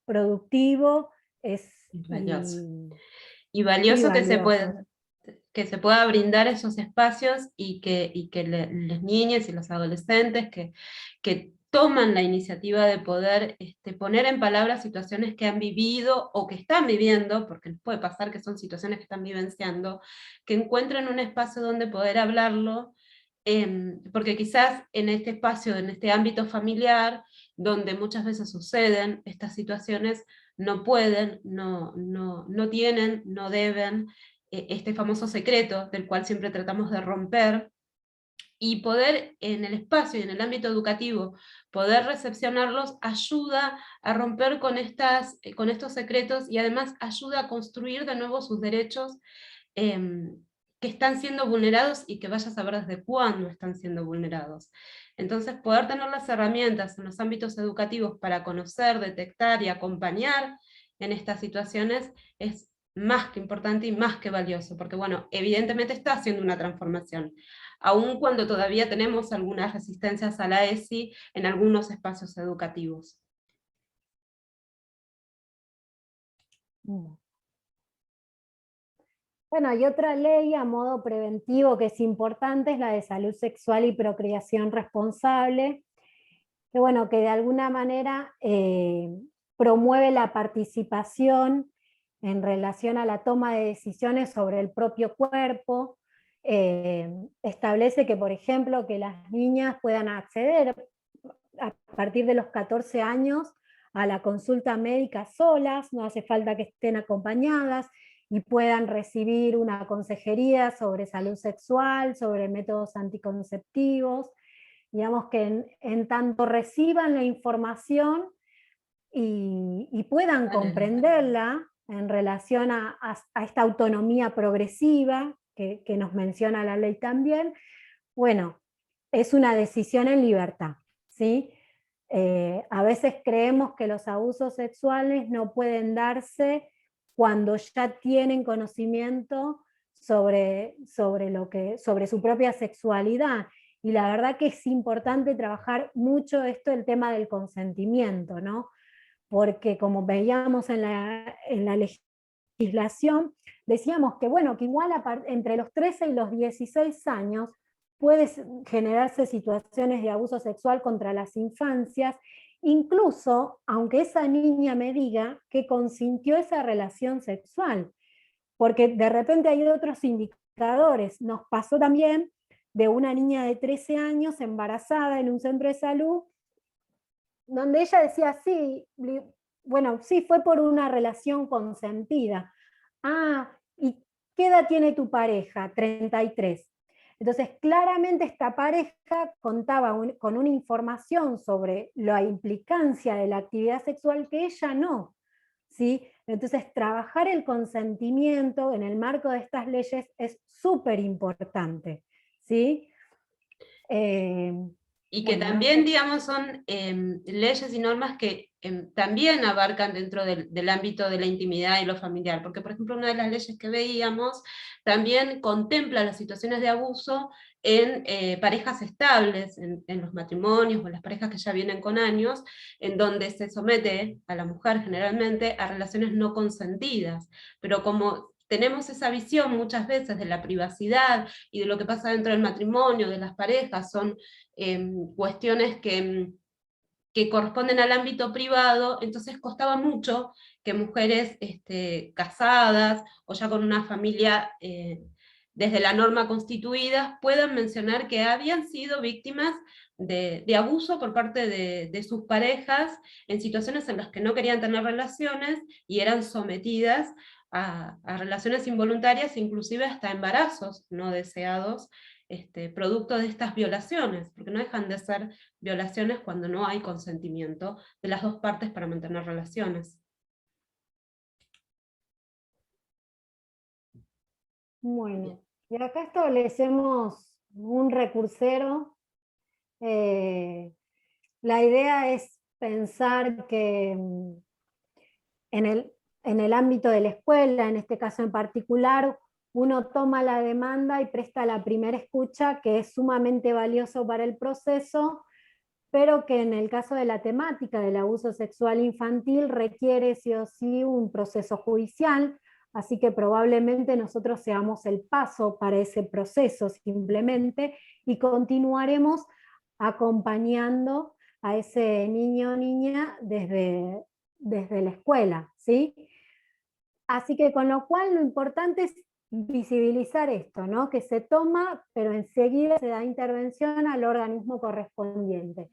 productivo, es valioso. Y valioso que se pueda brindar esos espacios y que las niñas y los adolescentes que toman la iniciativa de poder poner en palabras situaciones que han vivido o que están viviendo, porque les puede pasar que son situaciones que están vivenciando, que encuentren un espacio donde poder hablarlo, porque quizás en este espacio, en este ámbito familiar, donde muchas veces suceden estas situaciones, no pueden, no tienen, no deben, este famoso secreto del cual siempre tratamos de romper, y poder en el espacio y en el ámbito educativo poder recepcionarlos ayuda a romper con estos secretos, y además ayuda a construir de nuevo sus derechos que están siendo vulnerados, y que vaya a saber desde cuándo están siendo vulnerados. Entonces, poder tener las herramientas en los ámbitos educativos para conocer, detectar y acompañar en estas situaciones es más que importante y más que valioso, porque bueno, evidentemente está haciendo una transformación, aun cuando todavía tenemos algunas resistencias a la ESI en algunos espacios educativos. Bueno, hay otra ley a modo preventivo que es importante, es la de salud sexual y procreación responsable, que bueno, que de alguna manera promueve la participación en relación a la toma de decisiones sobre el propio cuerpo, establece que, por ejemplo, que las niñas puedan acceder a partir de los 14 años a la consulta médica solas, no hace falta que estén acompañadas, y puedan recibir una consejería sobre salud sexual, sobre métodos anticonceptivos, digamos que en tanto reciban la información y puedan comprenderla en relación a esta autonomía progresiva que nos menciona la ley también, bueno, es una decisión en libertad, ¿sí? A veces creemos que los abusos sexuales no pueden darse cuando ya tienen conocimiento sobre su propia sexualidad. Y la verdad que es importante trabajar mucho esto, el tema del consentimiento, ¿no? Porque como veíamos en la legislación, decíamos que, bueno, que igual entre los 13 y los 16 años puede generarse situaciones de abuso sexual contra las infancias, incluso aunque esa niña me diga que consintió esa relación sexual, porque de repente hay otros indicadores. Nos pasó también de una niña de 13 años embarazada en un centro de salud, donde ella decía, sí, bueno, sí, fue por una relación consentida. Ah, ¿y qué edad tiene tu pareja? 33. Entonces, claramente esta pareja contaba con una información sobre la implicancia de la actividad sexual que ella no, ¿sí? Entonces, trabajar el consentimiento en el marco de estas leyes es súper importante, ¿sí? Y que Bueno, también, digamos, son leyes y normas que también abarcan dentro del ámbito de la intimidad y lo familiar, porque, por ejemplo, una de las leyes que veíamos también contempla las situaciones de abuso en parejas estables, en los matrimonios o en las parejas que ya vienen con años, en donde se somete a la mujer generalmente a relaciones no consentidas, pero como tenemos esa visión muchas veces de la privacidad y de lo que pasa dentro del matrimonio, de las parejas, son cuestiones que corresponden al ámbito privado, entonces costaba mucho que mujeres casadas o ya con una familia desde la norma constituida puedan mencionar que habían sido víctimas de abuso por parte de sus parejas en situaciones en las que no querían tener relaciones y eran sometidas a relaciones involuntarias, inclusive hasta embarazos no deseados, producto de estas violaciones, porque no dejan de ser violaciones cuando no hay consentimiento de las dos partes para mantener relaciones. bueno, y acá establecemos un recursero. La idea es pensar que en el ámbito de la escuela, en este caso en particular, uno toma la demanda y presta la primera escucha, que es sumamente valioso para el proceso, pero que en el caso de la temática del abuso sexual infantil requiere sí o sí un proceso judicial, así que probablemente nosotros seamos el paso para ese proceso simplemente, y continuaremos acompañando a ese niño o niña desde la escuela, ¿sí? Así que con lo cual lo importante es visibilizar esto, ¿no? Que se toma, pero enseguida se da intervención al organismo correspondiente.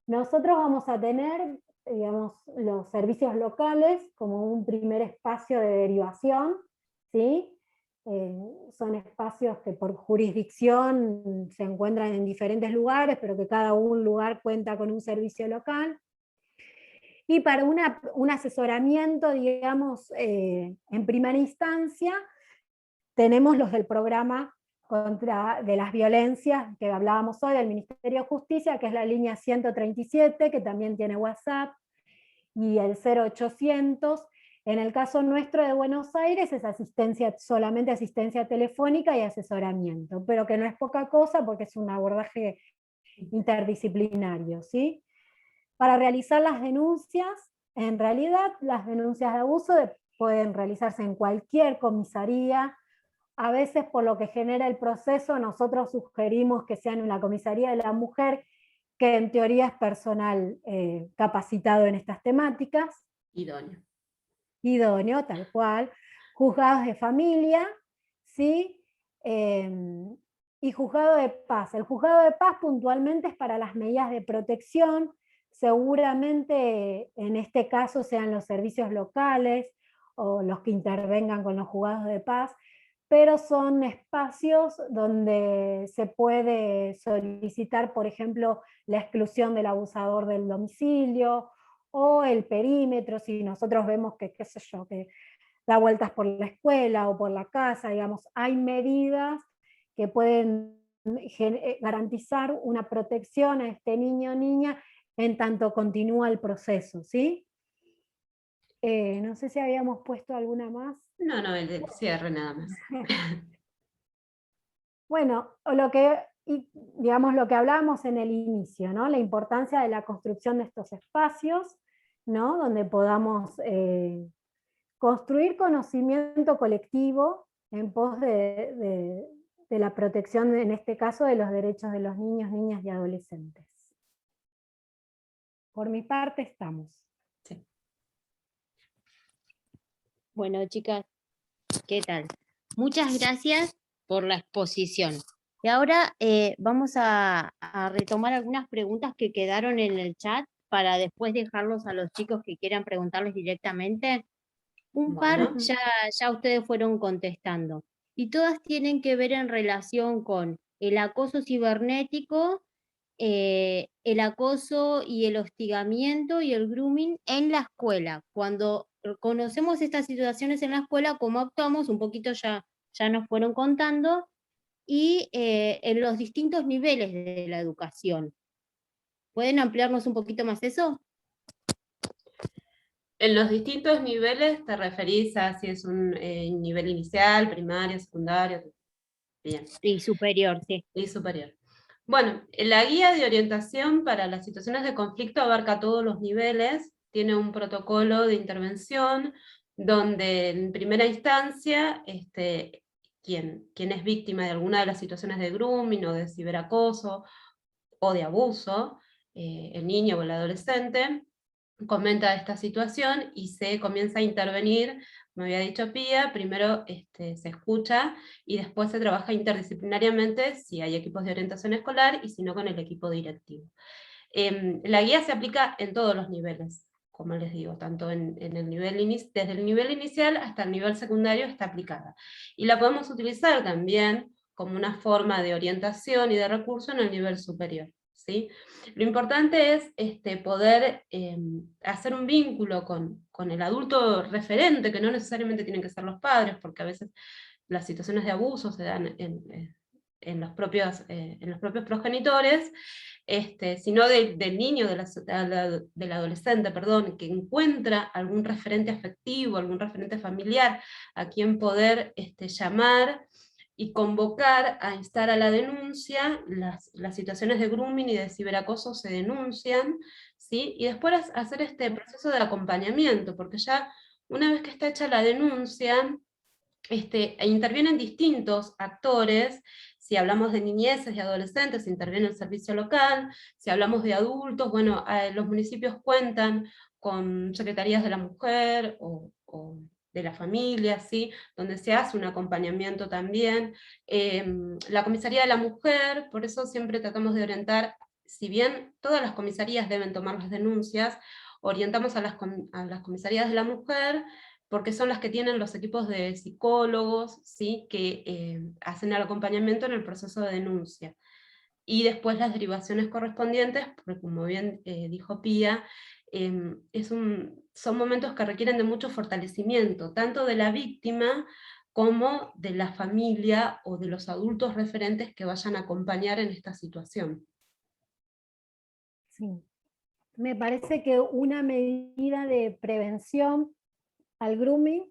Nosotros vamos a tener, digamos, los servicios locales como un primer espacio de derivación, ¿sí? Son espacios que por jurisdicción se encuentran en diferentes lugares, pero que cada un lugar cuenta con un servicio local. Y para un asesoramiento, digamos, en primera instancia, tenemos los del programa de las violencias que hablábamos hoy del Ministerio de Justicia, que es la línea 137, que también tiene WhatsApp, y el 0800. En el caso nuestro de Buenos Aires es solamente asistencia telefónica y asesoramiento, pero que no es poca cosa porque es un abordaje interdisciplinario, ¿sí? Para realizar las denuncias, en realidad las denuncias de abuso pueden realizarse en cualquier comisaría. A veces, por lo que genera el proceso, nosotros sugerimos que sean en la comisaría de la mujer, que en teoría es personal capacitado en estas temáticas. Idóneo. Idóneo, tal cual. Juzgados de familia, ¿sí? Y juzgado de paz. El juzgado de paz puntualmente es para las medidas de protección. Seguramente en este caso sean los servicios locales o los que intervengan con los juzgados de paz, pero son espacios donde se puede solicitar, por ejemplo, la exclusión del abusador del domicilio o el perímetro, si nosotros vemos que, qué sé yo, que da vueltas por la escuela o por la casa, digamos, hay medidas que pueden garantizar una protección a este niño o niña en tanto continúa el proceso, ¿sí? No sé si habíamos puesto alguna más. No, el del cierre nada más. Bueno, digamos lo que hablábamos en el inicio, ¿no? La importancia de la construcción de estos espacios, ¿no? Donde podamos construir conocimiento colectivo en pos de la protección, en este caso, de los derechos de los niños, niñas y adolescentes. Por mi parte estamos. Sí. Bueno, chicas, ¿qué tal? Muchas gracias por la exposición. Y ahora vamos a retomar algunas preguntas que quedaron en el chat para después dejarlos a los chicos que quieran preguntarles directamente. Un par Bueno. ya ustedes fueron contestando. Y todas tienen que ver en relación con el acoso cibernético, el acoso y el hostigamiento y el grooming en la escuela. Cuando conocemos estas situaciones en la escuela, cómo actuamos, un poquito ya nos fueron contando, y en los distintos niveles de la educación. ¿Pueden ampliarnos un poquito más eso? En los distintos niveles te referís a si es un nivel inicial, primario, secundario. Bien. Y superior, sí. Y superior. Bueno, la guía de orientación para las situaciones de conflicto abarca todos los niveles, tiene un protocolo de intervención donde en primera instancia quien es víctima de alguna de las situaciones de grooming o de ciberacoso o de abuso, el niño o el adolescente, comenta esta situación y se comienza a intervenir, me había dicho Pía, primero se escucha y después se trabaja interdisciplinariamente si hay equipos de orientación escolar y si no con el equipo directivo. La guía se aplica en todos los niveles, como les digo, tanto desde el nivel inicial hasta el nivel secundario está aplicada. Y la podemos utilizar también como una forma de orientación y de recurso en el nivel superior. ¿Sí? Lo importante es poder hacer un vínculo con el adulto referente, que no necesariamente tienen que ser los padres, porque a veces las situaciones de abuso se dan en los propios progenitores, sino del niño, del adolescente, perdón, que encuentra algún referente afectivo, algún referente familiar a quien poder llamar y convocar a instar a la denuncia. Las situaciones de grooming y de ciberacoso se denuncian, ¿sí? Y después hacer este proceso de acompañamiento, porque ya una vez que está hecha la denuncia, intervienen distintos actores. Si hablamos de niñeces y adolescentes, interviene el servicio local. Si hablamos de adultos, bueno, los municipios cuentan con secretarías de la mujer o de la familia, ¿sí? Donde se hace un acompañamiento también. La comisaría de la mujer, por eso siempre tratamos de orientar, si bien todas las comisarías deben tomar las denuncias, orientamos a las comisarías de la mujer, porque son las que tienen los equipos de psicólogos, ¿sí? Que hacen el acompañamiento en el proceso de denuncia. Y después las derivaciones correspondientes, porque como bien dijo Pía, son momentos que requieren de mucho fortalecimiento, tanto de la víctima como de la familia o de los adultos referentes que vayan a acompañar en esta situación. Sí. Me parece que una medida de prevención al grooming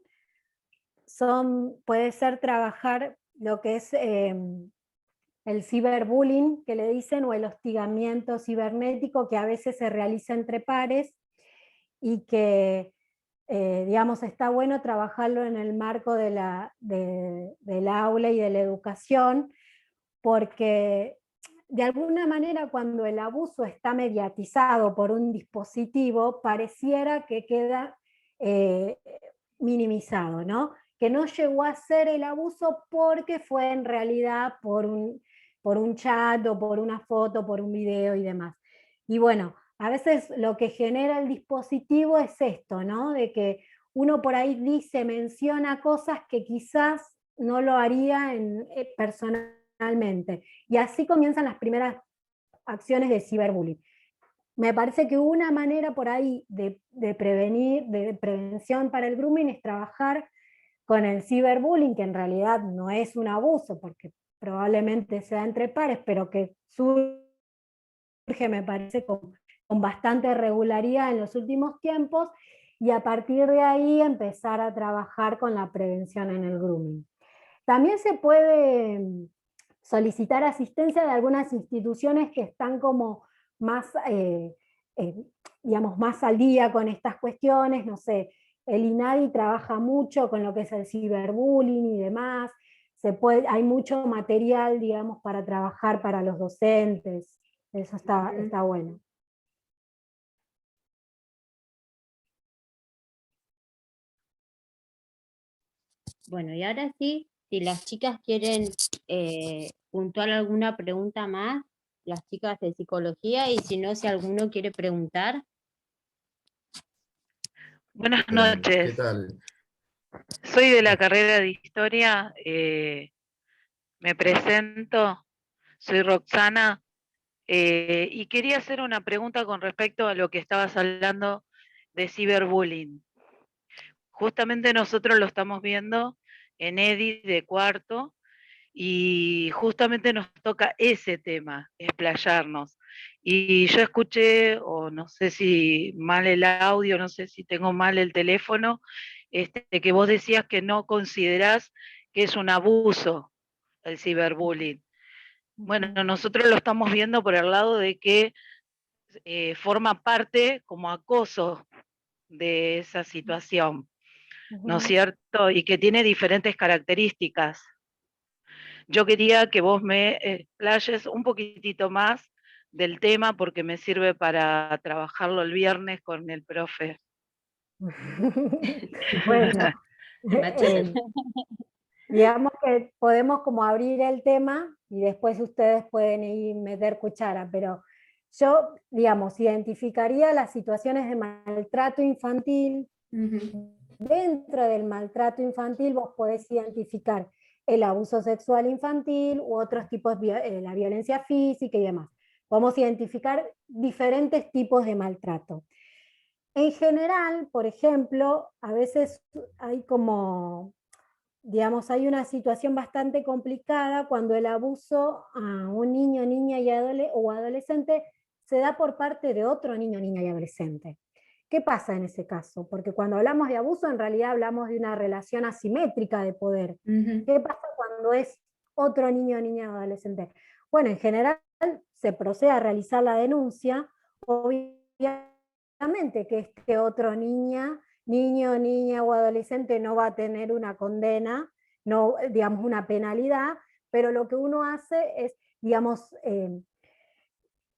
puede ser trabajar lo que es el ciberbullying, que le dicen, o el hostigamiento cibernético que a veces se realiza entre pares y que, digamos, está bueno trabajarlo en el marco del aula y de la educación, porque de alguna manera cuando el abuso está mediatizado por un dispositivo, pareciera que queda minimizado, ¿no? Que no llegó a ser el abuso porque fue en realidad por un chat o por una foto, por un video y demás. Y bueno, a veces lo que genera el dispositivo es esto, ¿no? De que uno por ahí menciona cosas que quizás no lo haría personalmente. Y así comienzan las primeras acciones de ciberbullying. Me parece que una manera por ahí de prevención para el grooming es trabajar con el ciberbullying, que en realidad no es un abuso, porque probablemente sea entre pares, pero que surge, me parece, con bastante regularidad en los últimos tiempos, y a partir de ahí empezar a trabajar con la prevención en el grooming. También se puede solicitar asistencia de algunas instituciones que están como más, digamos, más al día con estas cuestiones, no sé, el INADI trabaja mucho con lo que es el ciberbullying y demás, hay mucho material, digamos, para trabajar para los docentes, eso está bueno. Bueno, y ahora sí, si las chicas quieren puntuar alguna pregunta más, las chicas de psicología, y si no, si alguno quiere preguntar. Buenas ¿Qué noches. tal? Soy de la carrera de Historia. Me presento, soy Roxana, y quería hacer una pregunta con respecto a lo que estabas hablando de ciberbullying. Justamente nosotros lo estamos viendo en EDI de cuarto, y justamente nos toca ese tema, explayarnos. Y yo escuché, o no sé si mal el audio, no sé si tengo mal el teléfono, que vos decías que no considerás que es un abuso el ciberbullying. Bueno, nosotros lo estamos viendo por el lado de que forma parte como acoso de esa situación, ¿no es cierto? Y que tiene diferentes características. Yo quería que vos me explayes un poquitito más del tema, porque me sirve para trabajarlo el viernes con el profe. Bueno, digamos que podemos como abrir el tema y después ustedes pueden ir meter cuchara, pero yo, digamos, identificaría las situaciones de maltrato infantil. Dentro del maltrato infantil vos podés identificar el abuso sexual infantil u otros tipos, la violencia física y demás. Podemos identificar diferentes tipos de maltrato. En general, por ejemplo, a veces hay como, digamos, hay una situación bastante complicada cuando el abuso a un niño, niña o adolescente se da por parte de otro niño, niña y adolescente. ¿Qué pasa en ese caso? Porque cuando hablamos de abuso, en realidad hablamos de una relación asimétrica de poder. ¿Qué pasa cuando es otro niño, niña o adolescente? Bueno, en general se procede a realizar la denuncia, obviamente que este otro niño, niña o adolescente no va a tener una condena, no, digamos, una penalidad, pero lo que uno hace es, digamos,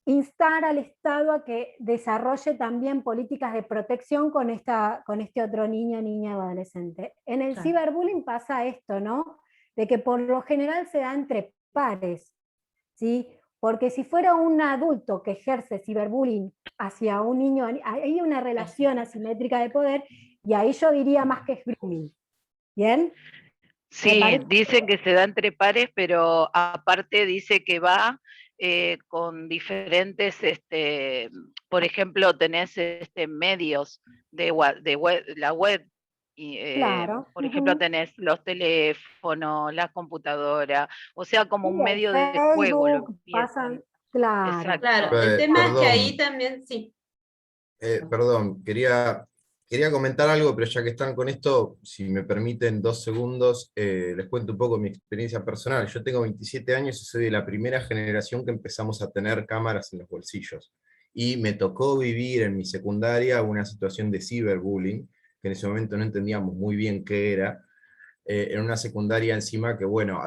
instar al Estado a que desarrolle también políticas de protección con este otro niño, niña o adolescente. En el ciberbullying pasa esto, ¿no? De que por lo general se da entre pares, ¿sí? Porque si fuera un adulto que ejerce ciberbullying hacia un niño, hay una relación asimétrica de poder, y ahí yo diría más que es grooming. ¿Bien? Sí, dicen que se da entre pares, pero aparte dice que va con diferentes, por ejemplo, tenés medios de web, la web, y, Claro. por ejemplo, tenés los teléfonos, la computadora, o sea, como un medio de juego. Facebook, pasan, claro. Exacto. Claro, el tema es que Perdón. ahí también, sí. Perdón, quería comentar algo, pero ya que están con esto, si me permiten 2 segundos, les cuento un poco mi experiencia personal. Yo tengo 27 años y soy de la primera generación que empezamos a tener cámaras en los bolsillos. Y me tocó vivir en mi secundaria una situación de ciberbullying, que en ese momento no entendíamos muy bien qué era. En una secundaria encima que, bueno,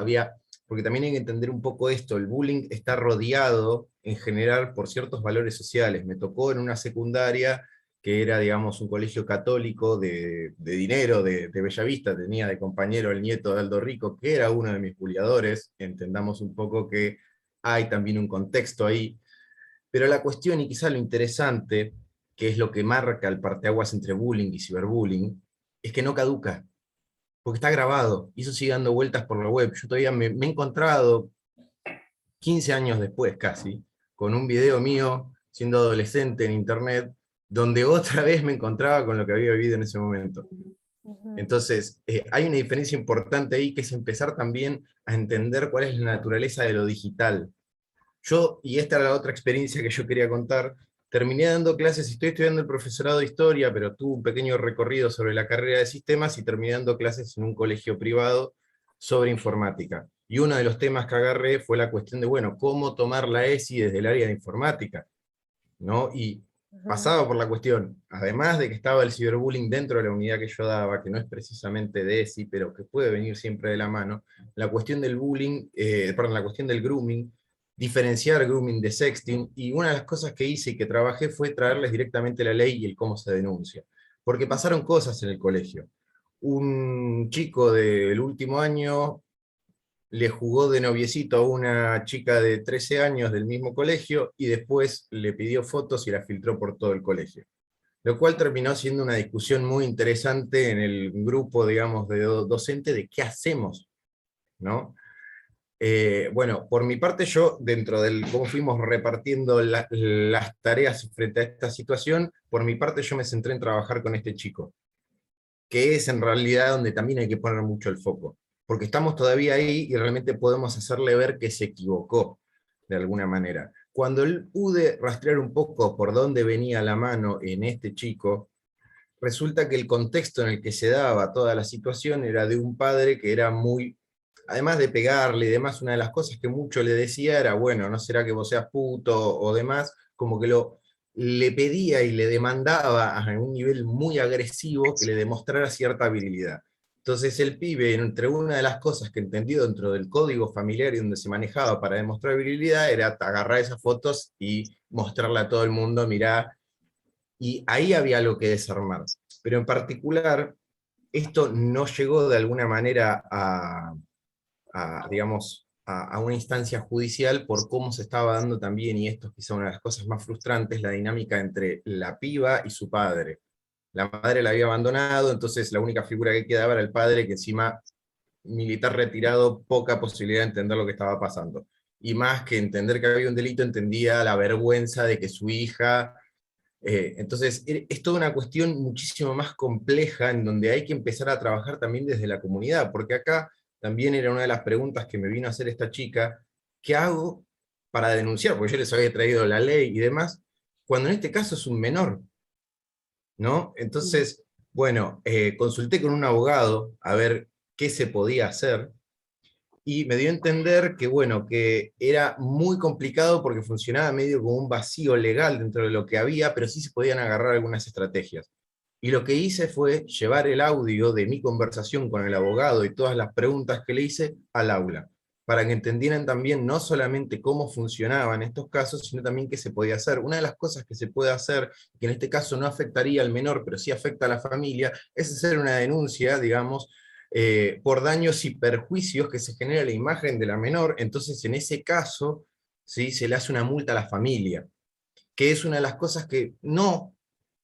porque también hay que entender un poco esto, el bullying está rodeado en general por ciertos valores sociales. Me tocó en una secundaria que era, digamos, un colegio católico de dinero, de Bellavista, tenía de compañero el nieto de Aldo Rico, que era uno de mis bulliadores. Entendamos un poco que hay también un contexto ahí. Pero la cuestión, y quizá lo interesante, que es lo que marca el parteaguas entre bullying y ciberbullying, es que no caduca, porque está grabado, y eso sigue dando vueltas por la web. Yo todavía me he encontrado 15 años después casi, con un video mío siendo adolescente en internet, donde otra vez me encontraba con lo que había vivido en ese momento. Entonces, hay una diferencia importante ahí, que es empezar también a entender cuál es la naturaleza de lo digital. Yo, y esta era la otra experiencia que yo quería contar, terminé dando clases, estoy estudiando el profesorado de historia, pero tuve un pequeño recorrido sobre la carrera de sistemas y terminé dando clases en un colegio privado sobre informática. Y uno de los temas que agarré fue la cuestión de, bueno, cómo tomar la ESI desde el área de informática, ¿no? Y pasaba por la cuestión, además de que estaba el ciberbullying dentro de la unidad que yo daba, que no es precisamente de ESI, pero que puede venir siempre de la mano, la cuestión del bullying, perdón, la cuestión del grooming, diferenciar grooming de sexting, y una de las cosas que hice y que trabajé fue traerles directamente la ley y el cómo se denuncia. Porque pasaron cosas en el colegio. Un chico del último año le jugó de noviecito a una chica de 13 años del mismo colegio y después le pidió fotos y las filtró por todo el colegio. Lo cual terminó siendo una discusión muy interesante en el grupo, digamos, de docente de qué hacemos, ¿no? Bueno, por mi parte yo, dentro del cómo fuimos repartiendo las tareas frente a esta situación, por mi parte yo me centré en trabajar con este chico, que es en realidad donde también hay que poner mucho el foco, porque estamos todavía ahí y realmente podemos hacerle ver que se equivocó, de alguna manera. Cuando pude rastrear un poco por dónde venía la mano en este chico, resulta que el contexto en el que se daba toda la situación era de un padre que era muy, además de pegarle y demás, una de las cosas que mucho le decía era, bueno, no será que vos seas puto o demás, como que le pedía y le demandaba a un nivel muy agresivo que le demostrara cierta virilidad. Entonces el pibe, entre una de las cosas que entendió dentro del código familiar y donde se manejaba para demostrar virilidad, era agarrar esas fotos y mostrarle a todo el mundo, mirá, y ahí había algo que desarmar. Pero en particular, esto no llegó de alguna manera digamos, a una instancia judicial por cómo se estaba dando también, y esto es quizá una de las cosas más frustrantes, la dinámica entre la piba y su padre. La madre la había abandonado, entonces la única figura que quedaba era el padre, que encima, militar retirado, poca posibilidad de entender lo que estaba pasando. Y más que entender que había un delito, entendía la vergüenza de que su hija... entonces, es toda una cuestión muchísimo más compleja en donde hay que empezar a trabajar también desde la comunidad, porque acá también era una de las preguntas que me vino a hacer esta chica: ¿qué hago para denunciar? Porque yo les había traído la ley y demás, cuando en este caso es un menor, ¿no? Entonces, bueno, consulté con un abogado a ver qué se podía hacer, y me dio a entender que, bueno, que era muy complicado porque funcionaba medio como un vacío legal dentro de lo que había, pero sí se podían agarrar algunas estrategias. Y lo que hice fue llevar el audio de mi conversación con el abogado y todas las preguntas que le hice al aula, para que entendieran también no solamente cómo funcionaban estos casos, sino también qué se podía hacer. Una de las cosas que se puede hacer, que en este caso no afectaría al menor, pero sí afecta a la familia, es hacer una denuncia, digamos, por daños y perjuicios que se genera la imagen de la menor. Entonces en ese caso, ¿sí?, se le hace una multa a la familia, que es una de las cosas que no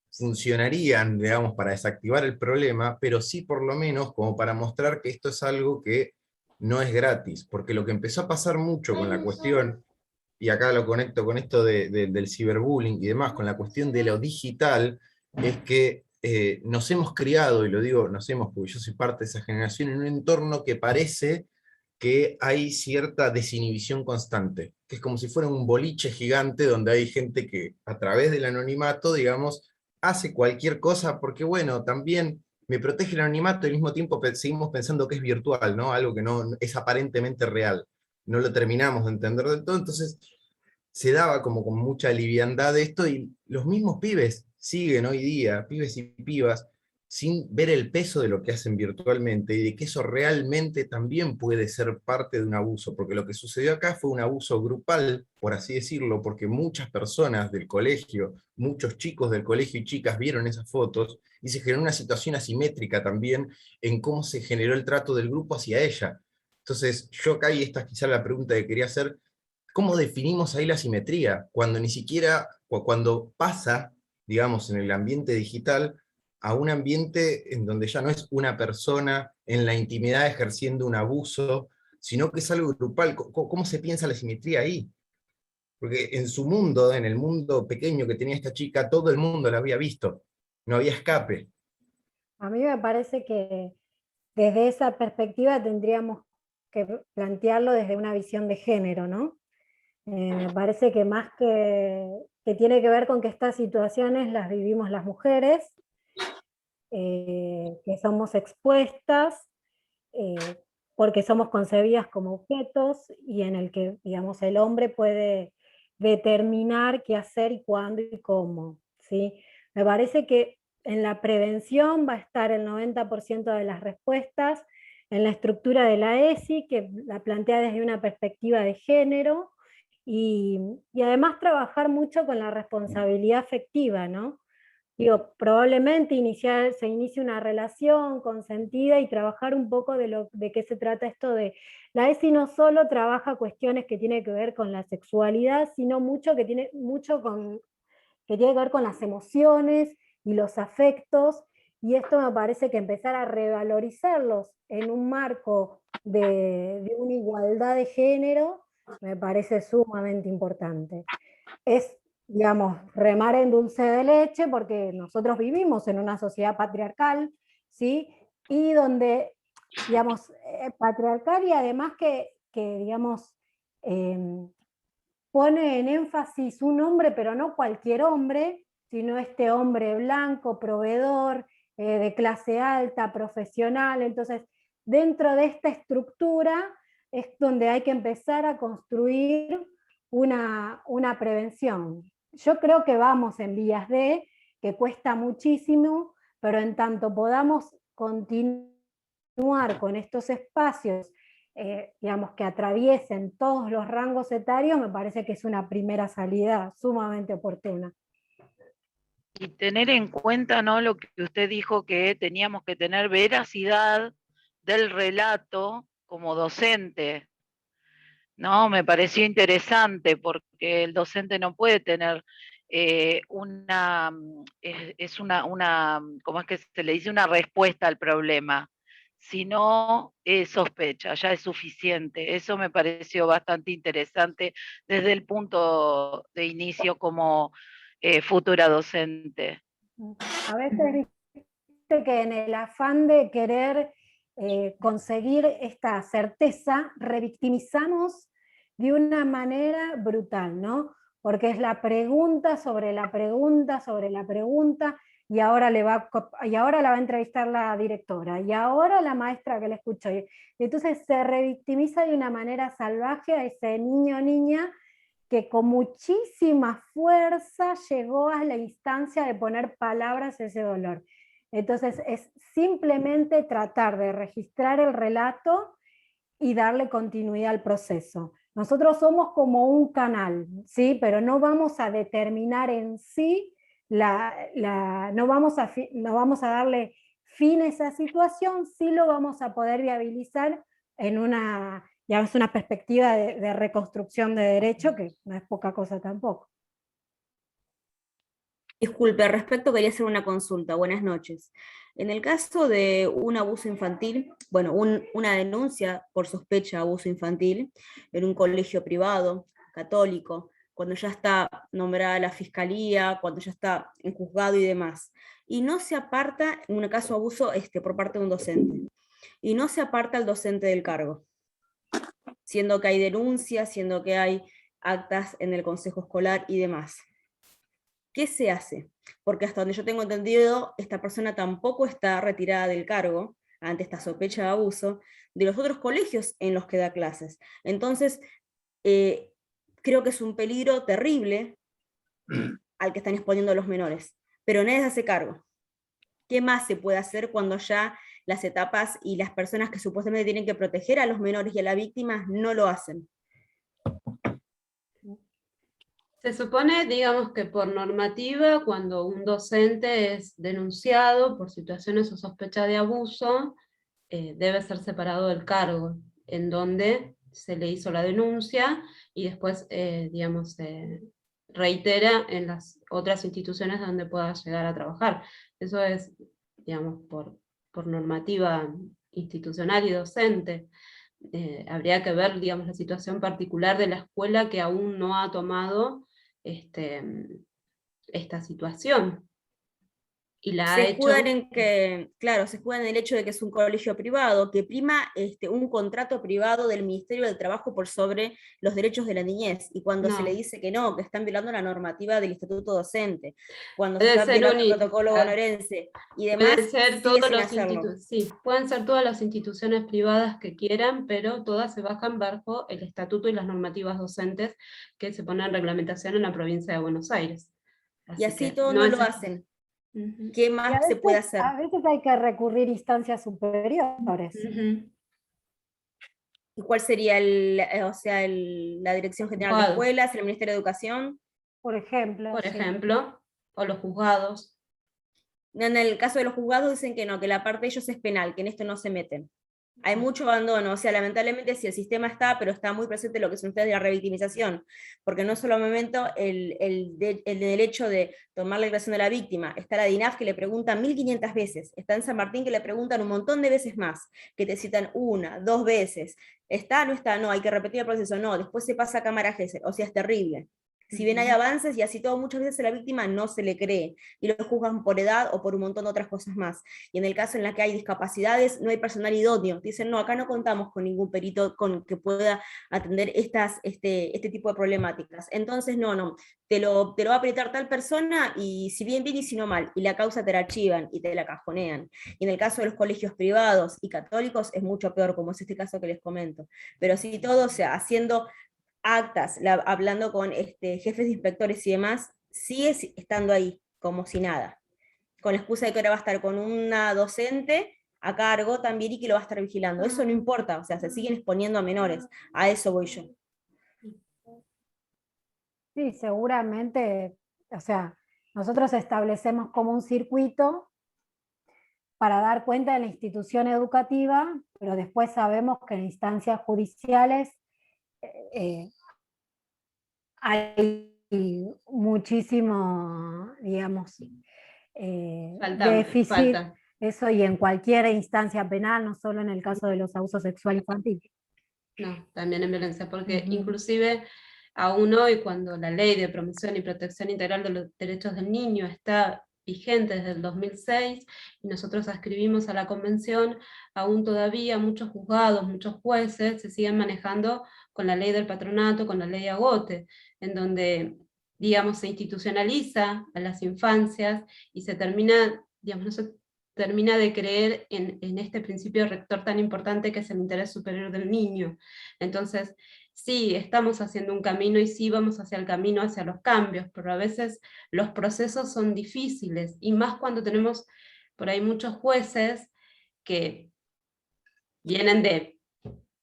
funcionarían, digamos, para desactivar el problema, pero sí por lo menos como para mostrar que esto es algo que no es gratis, porque lo que empezó a pasar mucho con la cuestión, y acá lo conecto con esto del ciberbullying y demás, con la cuestión de lo digital, es que nos hemos criado, y lo digo nos hemos porque yo soy parte de esa generación, en un entorno que parece que hay cierta desinhibición constante, que es como si fuera un boliche gigante donde hay gente que a través del anonimato, digamos, hace cualquier cosa, porque bueno, también me protege el anonimato y al mismo tiempo seguimos pensando que es virtual, ¿no? Algo que no es aparentemente real. No lo terminamos de entender del todo, entonces se daba como con mucha liviandad esto, y los mismos pibes siguen hoy día, pibes y pibas, sin ver el peso de lo que hacen virtualmente y de que eso realmente también puede ser parte de un abuso, porque lo que sucedió acá fue un abuso grupal, por así decirlo, porque muchas personas del colegio, muchos chicos del colegio y chicas vieron esas fotos y se generó una situación asimétrica también en cómo se generó el trato del grupo hacia ella. Entonces, yo acá, y esta es quizá la pregunta que quería hacer: ¿cómo definimos ahí la simetría? Cuando ni siquiera, o cuando pasa, digamos, en el ambiente digital, a un ambiente en donde ya no es una persona en la intimidad ejerciendo un abuso, sino que es algo grupal. ¿Cómo se piensa la simetría ahí? Porque en su mundo, en el mundo pequeño que tenía esta chica, todo el mundo la había visto, no había escape. A mí me parece que desde esa perspectiva tendríamos que plantearlo desde una visión de género, ¿no? Me parece que más que tiene que ver con que estas situaciones las vivimos las mujeres, que somos expuestas, porque somos concebidas como objetos y en el que, digamos, el hombre puede determinar qué hacer y cuándo y cómo, ¿sí? Me parece que en la prevención va a estar el 90% de las respuestas, en la estructura de la ESI, que la plantea desde una perspectiva de género, y además trabajar mucho con la responsabilidad afectiva, ¿no? Digo, probablemente se inicie una relación consentida y trabajar un poco de qué se trata esto de... La ESI no solo trabaja cuestiones que tienen que ver con la sexualidad, sino que tiene que ver con las emociones y los afectos, y esto me parece que empezar a revalorizarlos en un marco de una igualdad de género me parece sumamente importante. Es, digamos, remar en dulce de leche porque nosotros vivimos en una sociedad patriarcal, ¿sí? Y donde, digamos, patriarcal y además digamos, pone en énfasis un hombre, pero no cualquier hombre, sino este hombre blanco, proveedor, de clase alta, profesional. Entonces, dentro de esta estructura es donde hay que empezar a construir una prevención. Yo creo que vamos en vías de, que cuesta muchísimo, pero en tanto podamos continuar con estos espacios, digamos, que atraviesen todos los rangos etarios, me parece que es una primera salida sumamente oportuna. Y tener en cuenta, ¿no?, lo que usted dijo, que teníamos que tener veracidad del relato como docente, ¿no? Me pareció interesante porque el docente no puede tener una, ¿cómo es que se le dice? Una respuesta al problema, sino sospecha, ya es suficiente. Eso me pareció bastante interesante desde el punto de inicio como futura docente. A veces viste que en el afán de querer conseguir esta certeza, revictimizamos de una manera brutal, ¿no? Porque es la pregunta sobre la pregunta sobre la pregunta, y ahora la va a entrevistar la directora, y ahora la maestra que la escuchó. Y entonces se revictimiza de una manera salvaje a ese niño o niña que con muchísima fuerza llegó a la instancia de poner palabras a ese dolor. Entonces es simplemente tratar de registrar el relato y darle continuidad al proceso. Nosotros somos como un canal, ¿sí? Pero no vamos a determinar en sí, no vamos a darle fin a esa situación, sí lo vamos a poder viabilizar en una perspectiva de reconstrucción de derecho, que no es poca cosa tampoco. Disculpe, al respecto quería hacer una consulta. Buenas noches. En el caso de un abuso infantil, bueno, una denuncia por sospecha de abuso infantil en un colegio privado, católico, cuando ya está nombrada la fiscalía, cuando ya está en juzgado y demás, y no se aparta, en un caso de abuso por parte de un docente, y no se aparta el docente del cargo, siendo que hay denuncias, siendo que hay actas en el consejo escolar y demás. ¿Qué se hace? Porque hasta donde yo tengo entendido, esta persona tampoco está retirada del cargo ante esta sospecha de abuso de los otros colegios en los que da clases. Entonces, creo que es un peligro terrible al que están exponiendo los menores, pero nadie se hace cargo. ¿Qué más se puede hacer cuando ya las etapas y las personas que supuestamente tienen que proteger a los menores y a las víctimas no lo hacen? Se supone, digamos, que por normativa, cuando un docente es denunciado por situaciones o sospecha de abuso, debe ser separado del cargo, en donde se le hizo la denuncia y después, digamos, se reitera en las otras instituciones donde pueda llegar a trabajar. Eso es, digamos, por normativa institucional y docente. Habría que ver, digamos, la situación particular de la escuela que aún no ha tomado esta situación. y la ha Se hecho... escudan en que, claro, se escudan en el hecho de que es un colegio privado, que prima un contrato privado del Ministerio del Trabajo por sobre los derechos de la niñez, y cuando se le No. dice que no, que están violando la normativa del Estatuto Docente, cuando se Puede está ser violando el protocolo bonaerense y demás, pueden ser sigue todos sin los hacerlo. sí, pueden ser todas las instituciones privadas que quieran, pero todas se bajan bajo el estatuto y las normativas docentes que se ponen en reglamentación en la provincia de Buenos Aires. Y así que todos no lo hacen. ¿Qué Y más se puede hacer? a veces hay que recurrir a instancias superiores. ¿Y cuál sería la Dirección General de Juzgado. Escuelas, el Ministerio de Educación? Por ejemplo. Por ejemplo, o los juzgados. En el caso de los juzgados dicen que no, que la parte de ellos es penal, que en esto no se meten. Hay mucho abandono, o sea, lamentablemente si el sistema está, pero está muy presente lo que son ustedes de la revictimización, porque no es solo un momento el derecho de tomar la declaración de la víctima, está la DINAF que le preguntan 1500 veces, está en San Martín que le preguntan un montón de veces más, que te citan 1, 2 veces, ¿está? No está, no, hay que repetir el proceso, no, después se pasa a cámara GESEL, o sea, es terrible. Si bien hay avances y así todo, muchas veces a la víctima no se le cree y lo juzgan por edad o por un montón de otras cosas más. Y en el caso en la que hay discapacidades, no hay personal idóneo. Dicen, no, acá no contamos con ningún perito que pueda atender este tipo de problemáticas. Entonces, no, te lo va a apretar tal persona y si bien y si no mal, y la causa te la archivan y te la cajonean. Y en el caso de los colegios privados y católicos es mucho peor, como es este caso que les comento. Pero si todo, o sea, haciendo actas, hablando con jefes de inspectores y demás, sigue estando ahí, como si nada. Con la excusa de que ahora va a estar con una docente a cargo también y que lo va a estar vigilando. Eso no importa, o sea, se siguen exponiendo a menores. A eso voy yo. Sí, seguramente, o sea, nosotros establecemos como un circuito para dar cuenta de la institución educativa, pero después sabemos que en instancias judiciales hay muchísimo, digamos, déficit, falta. eso y en cualquier instancia penal, no solo en el caso de los abusos sexuales infantiles. No, también en violencia, porque inclusive aún hoy, cuando la Ley de Promoción y Protección Integral de los Derechos del Niño está vigente desde el 2006, y nosotros ascribimos a la Convención, aún todavía muchos juzgados, muchos jueces se siguen manejando con la ley del patronato, con la ley Agote, en donde, digamos, se institucionaliza a las infancias y se termina, digamos, no se termina de creer en este principio rector tan importante que es el interés superior del niño. Entonces, sí, estamos haciendo un camino y sí vamos hacia el camino, hacia los cambios, pero a veces los procesos son difíciles, y más cuando tenemos por ahí muchos jueces que vienen de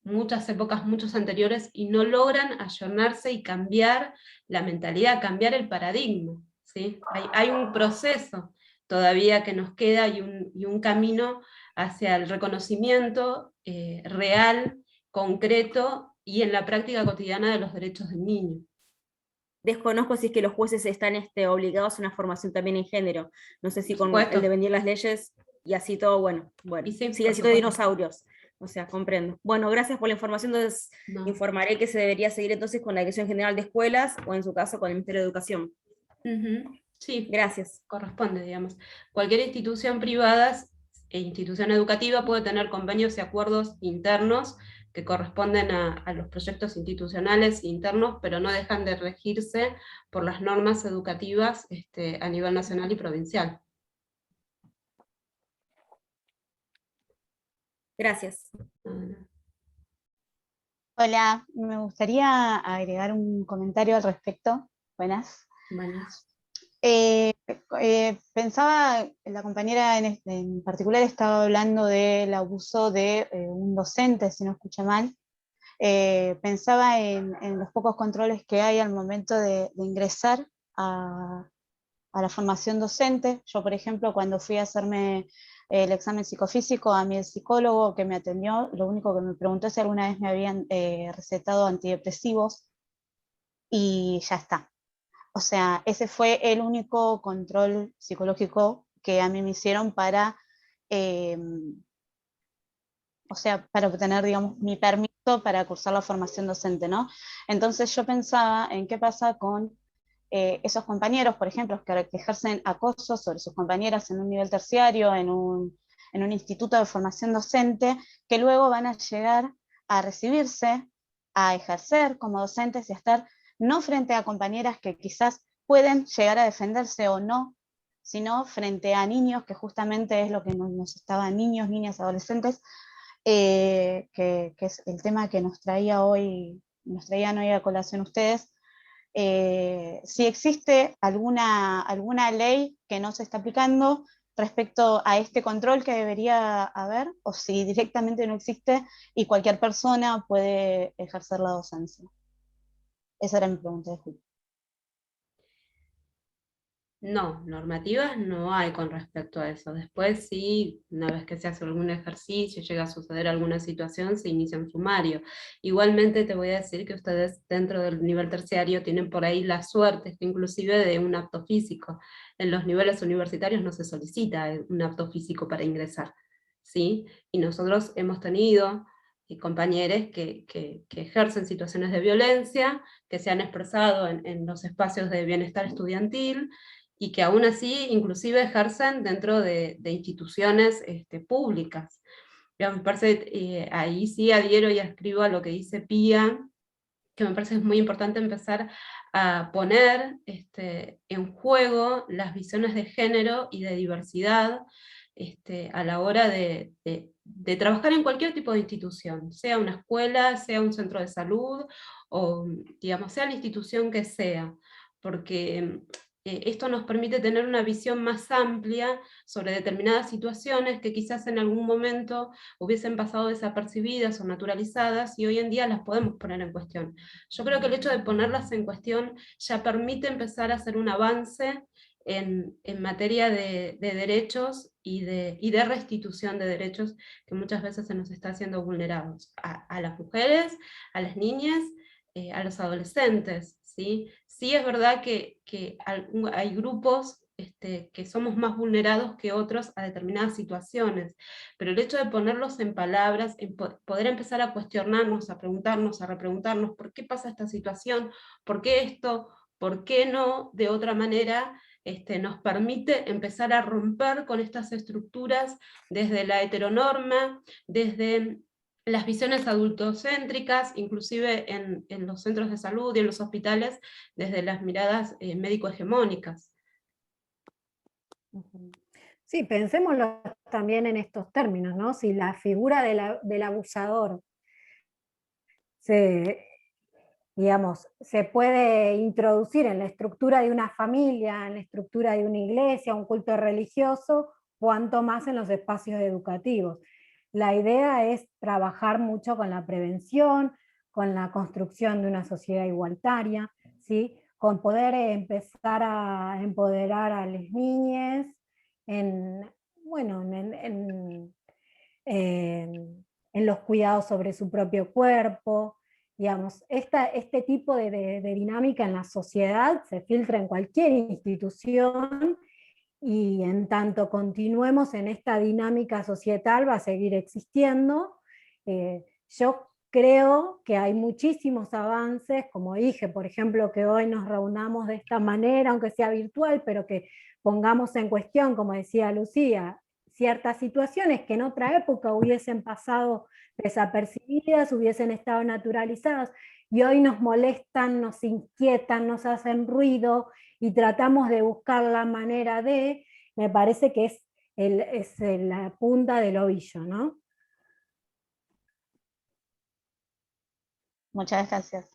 muchas épocas, muchos anteriores, y no logran ayornarse y cambiar la mentalidad, cambiar el paradigma, ¿sí? Hay un proceso todavía que nos queda y un camino hacia el reconocimiento real, concreto y en la práctica cotidiana de los derechos del niño. Desconozco si es que los jueces están obligados a una formación también en género. No sé si con supuesto. el devenir las leyes y así todo, bueno, Y sí, sigue siendo dinosaurios. O sea, comprendo. Bueno, gracias por la información, entonces informaré que se debería seguir entonces con la Dirección General de Escuelas o en su caso con el Ministerio de Educación. Sí, gracias. Corresponde, digamos. Cualquier institución privada e institución educativa puede tener convenios y acuerdos internos que corresponden a los proyectos institucionales internos, pero no dejan de regirse por las normas educativas a nivel nacional y provincial. Gracias. Hola, me gustaría agregar un comentario al respecto. Buenas. Buenas. Pensaba, la compañera en particular estaba hablando del abuso de un docente, si no escuché mal. Pensaba en los pocos controles que hay al momento de ingresar a la formación docente. Yo, por ejemplo, cuando fui a hacerme el examen psicofísico, a mí el psicólogo que me atendió, lo único que me preguntó es si alguna vez me habían recetado antidepresivos, y ya está. O sea, ese fue el único control psicológico que a mí me hicieron para, o sea, para obtener, digamos, mi permiso para cursar la formación docente, ¿no? Entonces yo pensaba en qué pasa con esos compañeros, por ejemplo, que ejercen acoso sobre sus compañeras en un nivel terciario, en un instituto de formación docente, que luego van a llegar a recibirse, a ejercer como docentes y a estar no frente a compañeras que quizás pueden llegar a defenderse o no, sino frente a niños, que justamente es lo que nos estaba, niños, niñas, adolescentes, que es el tema que nos traían hoy a colación ustedes. Si existe alguna ley que no se está aplicando respecto a este control que debería haber, o si directamente no existe y cualquier persona puede ejercer la docencia. Esa era mi pregunta, disculpe. No, normativas no hay con respecto a eso. Después sí, una vez que se hace algún ejercicio, llega a suceder alguna situación, se inicia un sumario. Igualmente te voy a decir que ustedes dentro del nivel terciario tienen por ahí la suerte, inclusive de un apto físico. En los niveles universitarios no se solicita un apto físico para ingresar, ¿sí? Y nosotros hemos tenido compañeros que ejercen situaciones de violencia, que se han expresado en los espacios de bienestar estudiantil, y que aún así inclusive ejercen dentro de instituciones públicas. Me parece, ahí sí adhiero y escribo a lo que dice Pía, que me parece que es muy importante empezar a poner en juego las visiones de género y de diversidad a la hora de trabajar en cualquier tipo de institución, sea una escuela, sea un centro de salud, o digamos, sea la institución que sea, porque esto nos permite tener una visión más amplia sobre determinadas situaciones que quizás en algún momento hubiesen pasado desapercibidas o naturalizadas, y hoy en día las podemos poner en cuestión. Yo creo que el hecho de ponerlas en cuestión ya permite empezar a hacer un avance en materia de derechos y de restitución de derechos que muchas veces se nos está haciendo vulnerados a las mujeres, a las niñas, a los adolescentes, ¿sí? Sí es verdad que hay grupos que somos más vulnerados que otros a determinadas situaciones, pero el hecho de ponerlos en palabras, en poder empezar a cuestionarnos, a preguntarnos, a repreguntarnos, ¿por qué pasa esta situación? ¿Por qué esto? ¿Por qué no? De otra manera, nos permite empezar a romper con estas estructuras desde la heteronorma, desde las visiones adultocéntricas, inclusive en los centros de salud y en los hospitales, desde las miradas médico-hegemónicas. Sí, pensémoslo también en estos términos, ¿no? Si la figura del abusador se puede introducir en la estructura de una familia, en la estructura de una iglesia, un culto religioso, cuanto más en los espacios educativos. La idea es trabajar mucho con la prevención, con la construcción de una sociedad igualitaria, ¿sí? Con poder empezar a empoderar a las niñas en los cuidados sobre su propio cuerpo. Digamos, este tipo de dinámica en la sociedad se filtra en cualquier institución, y en tanto continuemos en esta dinámica societal va a seguir existiendo. Yo creo que hay muchísimos avances, como dije, por ejemplo, que hoy nos reunamos de esta manera, aunque sea virtual, pero que pongamos en cuestión, como decía Lucía, ciertas situaciones que en otra época hubiesen pasado desapercibidas, hubiesen estado naturalizadas, y hoy nos molestan, nos inquietan, nos hacen ruido, y tratamos de buscar la manera me parece que es la punta del ovillo, ¿no? Muchas gracias.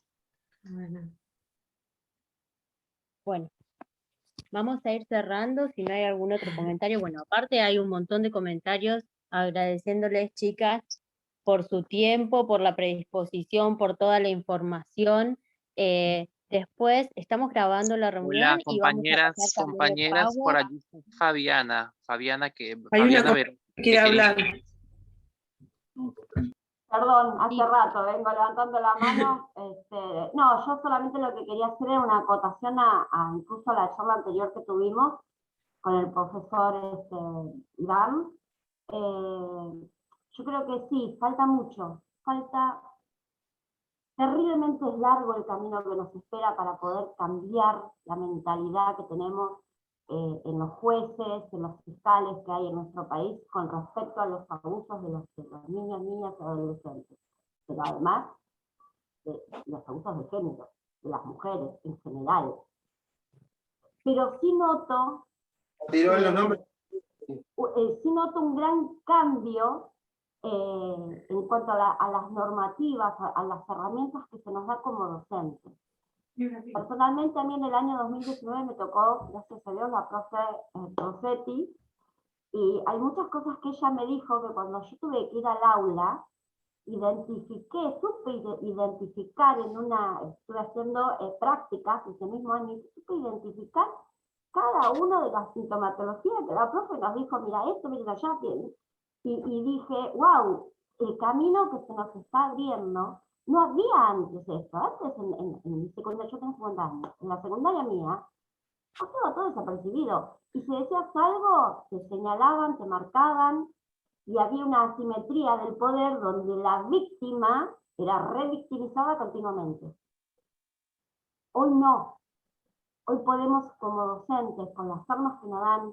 Bueno, vamos a ir cerrando, si no hay algún otro comentario. Bueno, aparte hay un montón de comentarios agradeciéndoles, chicas, por su tiempo, por la predisposición, por toda la información. Después estamos grabando la reunión. Hola, compañeras, compañeras, por allí está Fabiana, Hay una Fabiana que quiere hablar. Perdón, hace rato vengo levantando la mano. No, yo solamente lo que quería hacer era una acotación incluso a la charla anterior que tuvimos con el profesor Iván. Yo creo que sí, falta mucho, falta terriblemente es largo el camino que nos espera para poder cambiar la mentalidad que tenemos en los jueces, en los fiscales que hay en nuestro país con respecto a los abusos de los niños, niñas y adolescentes. Pero además de los abusos de género, de las mujeres en general. Pero sí noto, sí noto un gran cambio en cuanto a las normativas, a las herramientas que se nos da como docentes. Personalmente a mí en el año 2019 me tocó, gracias a Dios, la profe Rossetti, y hay muchas cosas que ella me dijo que cuando yo tuve que ir al aula, supe identificar estuve haciendo prácticas ese mismo año, y supe identificar cada una de las sintomatologías que la profe nos dijo, mira esto, mira allá, y dije, wow, el camino que se nos está abriendo. No había antes esto. Antes en mi secundaria, yo tengo 50 años, en la secundaria mía, pasaba todo desapercibido. Y si decías algo, te señalaban, te marcaban, y había una asimetría del poder donde la víctima era revictimizada continuamente. Hoy no. Hoy podemos, como docentes, con las armas que nos dan,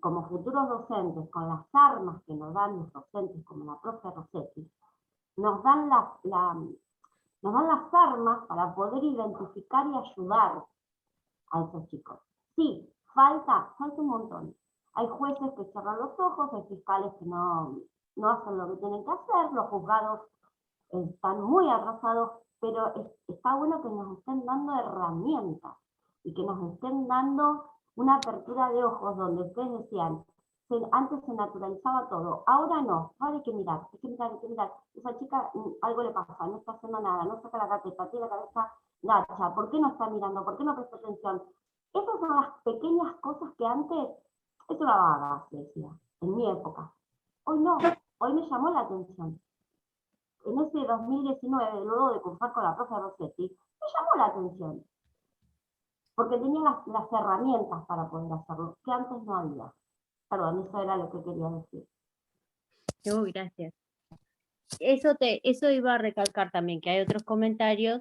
como futuros docentes, con las armas que nos dan los docentes, como la profe Rossetti, nos dan las armas para poder identificar y ayudar a esos chicos. Sí, falta un montón. Hay jueces que cierran los ojos, hay fiscales que no hacen lo que tienen que hacer, los juzgados están muy atrasados, pero está bueno que nos estén dando herramientas y que nos estén dando una apertura de ojos donde ustedes decían, antes se naturalizaba todo, ahora no, ahora hay que mirar, hay que mirar. Esa chica algo le pasa, no está haciendo nada, no saca la carpeta, tiene la cabeza gacha, ¿por qué no está mirando? ¿Por qué no presta atención? Esas son las pequeñas cosas que antes, es una vaga, se decía, en mi época. Hoy no, hoy me llamó la atención. En ese 2019, luego de cursar con la profe Rossetti, me llamó la atención. Porque tenía las herramientas para poder hacerlo, que antes no había. Perdón, eso era lo que quería decir. No, gracias. Eso iba a recalcar también, que hay otros comentarios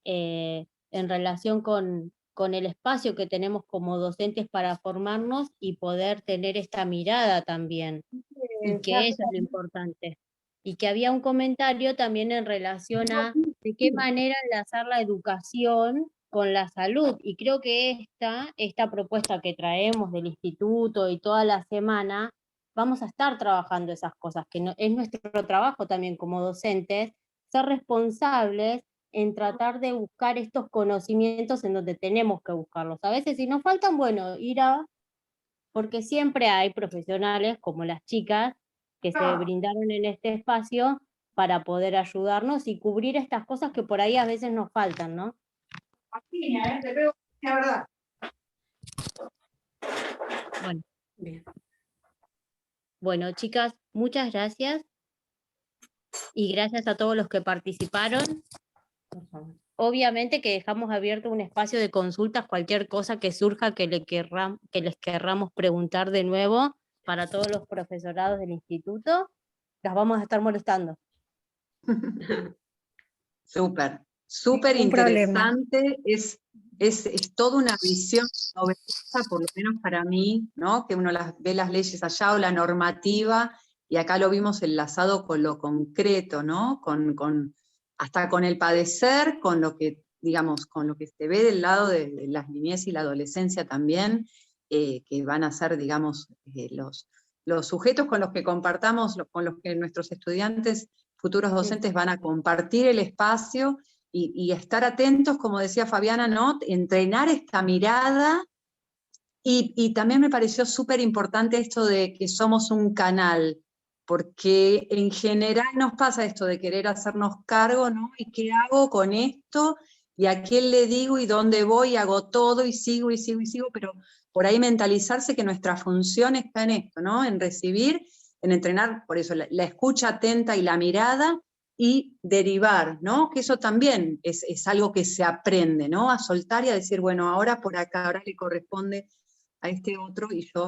en relación con el espacio que tenemos como docentes para formarnos y poder tener esta mirada también. Y que eso es lo importante. Y que había un comentario también en relación a de qué manera enlazar la educación con la salud. Y creo que esta propuesta que traemos del instituto y toda la semana, vamos a estar trabajando esas cosas, que es nuestro trabajo también como docentes, ser responsables en tratar de buscar estos conocimientos en donde tenemos que buscarlos. A veces si nos faltan, bueno, porque siempre hay profesionales como las chicas que se brindaron en este espacio para poder ayudarnos y cubrir estas cosas que por ahí a veces nos faltan, ¿no? Bueno. Bien. Bueno, chicas, muchas gracias. Y gracias a todos los que participaron. Obviamente que dejamos abierto un espacio de consultas, cualquier cosa que surja que les querramos preguntar de nuevo para todos los profesorados del instituto, las vamos a estar molestando. Súper interesante, es toda una visión novedosa, por lo menos para mí, ¿no? Que uno ve las leyes allá o la normativa, y acá lo vimos enlazado con lo concreto, ¿no? Hasta con el padecer, con lo que, digamos, con lo que se ve del lado de las niñez y la adolescencia también, que van a ser, digamos, los sujetos con los que compartamos, con los que nuestros estudiantes, futuros docentes, van a compartir el espacio y estar atentos, como decía Fabiana, ¿no? Entrenar esta mirada, y también me pareció súper importante esto de que somos un canal, porque en general nos pasa esto de querer hacernos cargo, ¿no? ¿Y qué hago con esto? ¿Y a quién le digo? ¿Y dónde voy? Hago todo y sigo, pero por ahí mentalizarse que nuestra función está en esto, ¿no? En recibir, en entrenar, por eso la escucha atenta y la mirada, y derivar, ¿no? Que eso también es algo que se aprende, ¿no? A soltar y a decir, bueno, ahora por acá, ahora le corresponde a este otro y yo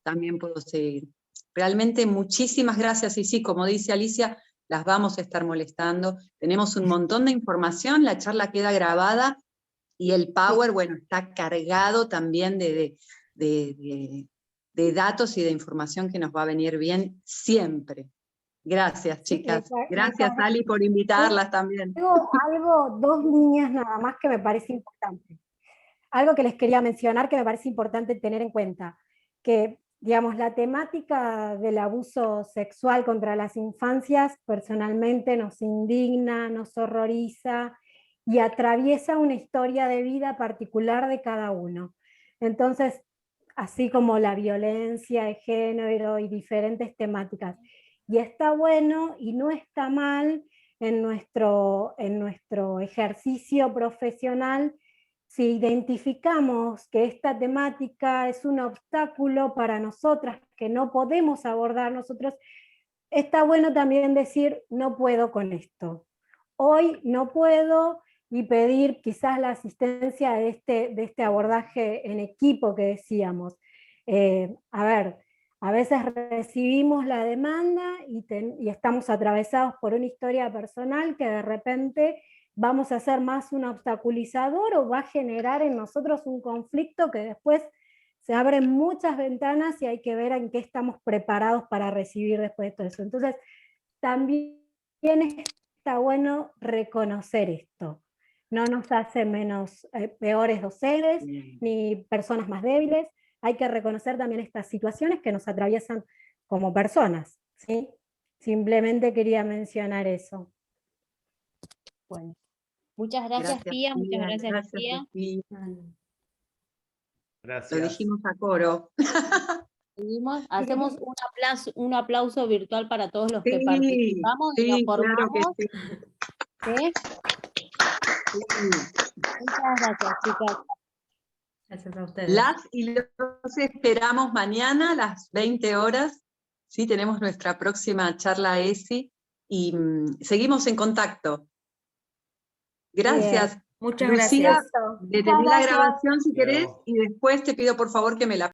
también puedo seguir. Realmente muchísimas gracias, y sí, como dice Alicia, las vamos a estar molestando. Tenemos un montón de información, la charla queda grabada y el Power, bueno, está cargado también de datos y de información que nos va a venir bien siempre. Gracias, chicas. Gracias, Ali, por invitarlas también. Tengo algo, 2 líneas nada más que me parece importante. Algo que les quería mencionar que me parece importante tener en cuenta, que, digamos, la temática del abuso sexual contra las infancias personalmente nos indigna, nos horroriza y atraviesa una historia de vida particular de cada uno. Entonces, así como la violencia de género y diferentes temáticas. Y está bueno y no está mal en nuestro ejercicio profesional si identificamos que esta temática es un obstáculo para nosotras, que no podemos abordar nosotros. Está bueno también decir, no puedo con esto. Hoy no puedo, y pedir quizás la asistencia de este abordaje en equipo que decíamos. A ver, a veces recibimos la demanda y estamos atravesados por una historia personal que de repente vamos a ser más un obstaculizador o va a generar en nosotros un conflicto que después se abren muchas ventanas y hay que ver en qué estamos preparados para recibir después de todo eso. Entonces, también está bueno reconocer esto. No nos hace menos peores docentes, ni personas más débiles. Hay que reconocer también estas situaciones que nos atraviesan como personas, ¿sí? Simplemente quería mencionar eso. Bueno, muchas gracias, Pía, muchas gracias, Pía. Gracias. Lo dijimos a coro. Hacemos un aplauso virtual para todos los que participamos y nos formamos. Claro que sí. ¿Sí? Muchas gracias, chicas. Gracias a ustedes. Las y los esperamos mañana a las 20 horas. Sí, tenemos nuestra próxima charla ESI y seguimos en contacto. Gracias. Muchas Lucía, gracias. detené la grabación si querés y después te pido por favor que me la